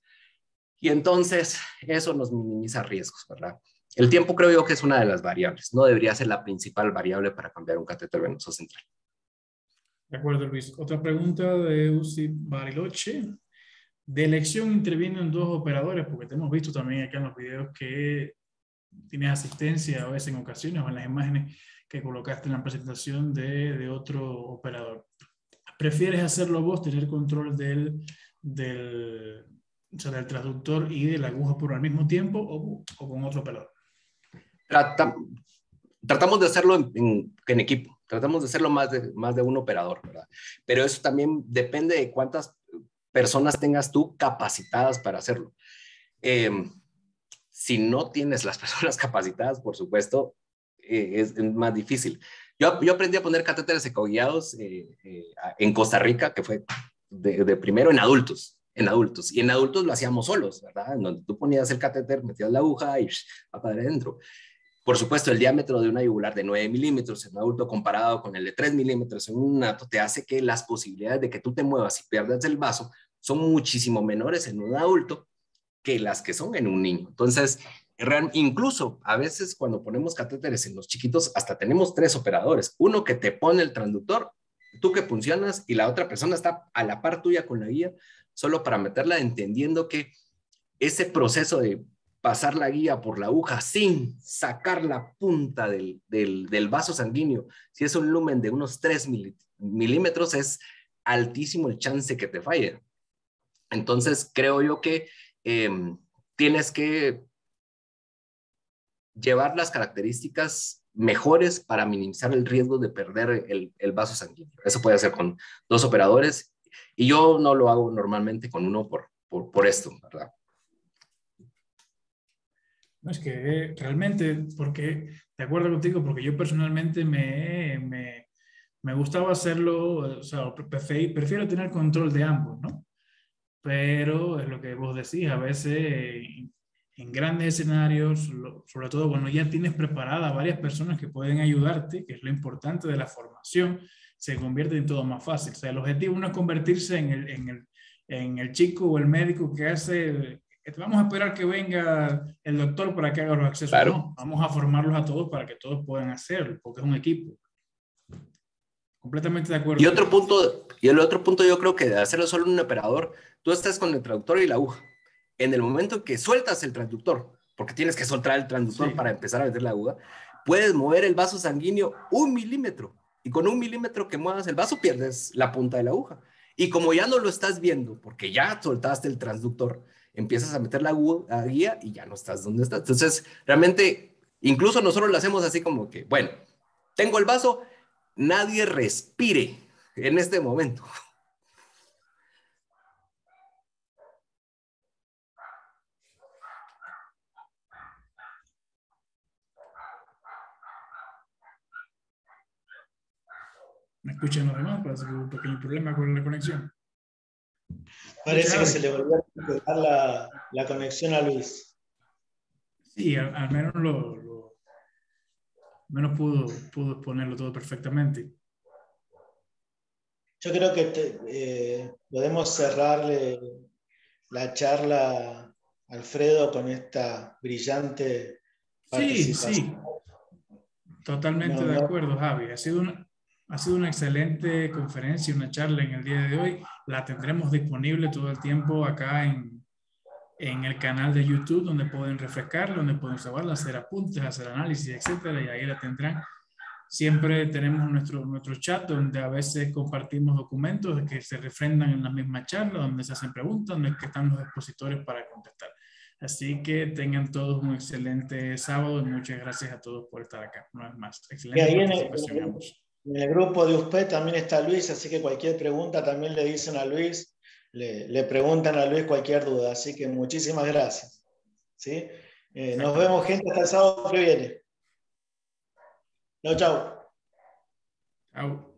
y entonces eso nos minimiza riesgos, ¿verdad? El tiempo creo yo que es una de las variables, no debería ser la principal variable para cambiar un catéter venoso central. De acuerdo, Luis. Otra pregunta de Uzi Bariloche. De elección intervienen 2 operadores, porque te hemos visto también acá en los videos que tienes asistencia a veces en ocasiones o en las imágenes que colocaste en la presentación de otro operador. ¿Prefieres hacerlo vos, tener control o sea, del transductor y de la aguja por al mismo tiempo o con otro operador? Tratamos de hacerlo en equipo, tratamos de hacerlo más de un operador, ¿verdad? Pero eso también depende de cuántas personas tengas tú capacitadas para hacerlo. Si no tienes las personas capacitadas, por supuesto, es más difícil. Yo aprendí a poner catéteres ecoguiados en Costa Rica, que fue de primero en adultos. Y en adultos lo hacíamos solos, ¿verdad? En donde tú ponías el catéter, metías la aguja y va para adentro. Por supuesto, el diámetro de una yugular de 9 milímetros en un adulto comparado con el de 3 milímetros en un neonato te hace que las posibilidades de que tú te muevas y pierdas el vaso son muchísimo menores en un adulto que las que son en un niño. Entonces, incluso a veces cuando ponemos catéteres en los chiquitos, hasta tenemos 3 operadores. Uno que te pone el transductor, tú que funcionas y la otra persona está a la par tuya con la guía, solo para meterla, entendiendo que ese proceso de pasar la guía por la aguja sin sacar la punta del vaso sanguíneo, si es un lumen de unos 3 milímetros, es altísimo el chance que te falle. Entonces, creo yo que tienes que llevar las características mejores para minimizar el riesgo de perder el vaso sanguíneo. Eso puede ser con 2 operadores y yo no lo hago normalmente con uno por esto, ¿verdad? No, es que realmente, porque, de acuerdo contigo, porque yo personalmente me gustaba hacerlo, o sea, prefiero tener control de ambos, ¿no? Pero es lo que vos decís, a veces en grandes escenarios, sobre todo cuando ya tienes preparadas varias personas que pueden ayudarte, que es lo importante de la formación, se convierte en todo más fácil. O sea, el objetivo no es convertirse en el chico o el médico que hace, vamos a esperar que venga el doctor para que haga los accesos. Claro. No, vamos a formarlos a todos para que todos puedan hacerlo, porque es un equipo. Completamente de acuerdo. Y el otro punto yo creo que de hacerlo solo un operador, tú estás con el traductor y la aguja. En el momento que sueltas el transductor, porque tienes que soltar el transductor para empezar a meter la aguja, puedes mover el vaso sanguíneo 1 milímetro. Y con 1 milímetro que muevas el vaso, pierdes la punta de la aguja. Y como ya no lo estás viendo, porque ya soltaste el transductor, empiezas a meter la guía y ya no estás donde estás. Entonces, realmente, incluso nosotros lo hacemos así como que, bueno, tengo el vaso, nadie respire en este momento. ¿Me escuchan los demás? Parece que hubo un pequeño problema con la conexión. Parece que se le volvió a completar la conexión a Luis. Sí, al menos menos pudo exponerlo todo perfectamente. Yo creo que podemos cerrarle la charla a Alfredo con esta brillante participación. Sí, totalmente de acuerdo, Javi. Ha sido una excelente conferencia, una charla en el día de hoy. La tendremos disponible todo el tiempo acá en el canal de YouTube, donde pueden refrescarla, donde pueden saberla, hacer apuntes, hacer análisis, etcétera, y ahí la tendrán. Siempre tenemos nuestro chat, donde a veces compartimos documentos que se refrendan en la misma charla, donde se hacen preguntas, donde están los expositores para contestar. Así que tengan todos un excelente sábado y muchas gracias a todos por estar acá. Una vez más, excelente participación a ambos. En el grupo de USPED también está Luis, así que cualquier pregunta también le dicen a Luis, le preguntan a Luis cualquier duda. Así que muchísimas gracias. ¿Sí? Nos vemos, gente, hasta el sábado que viene. Chao, chao. Chao.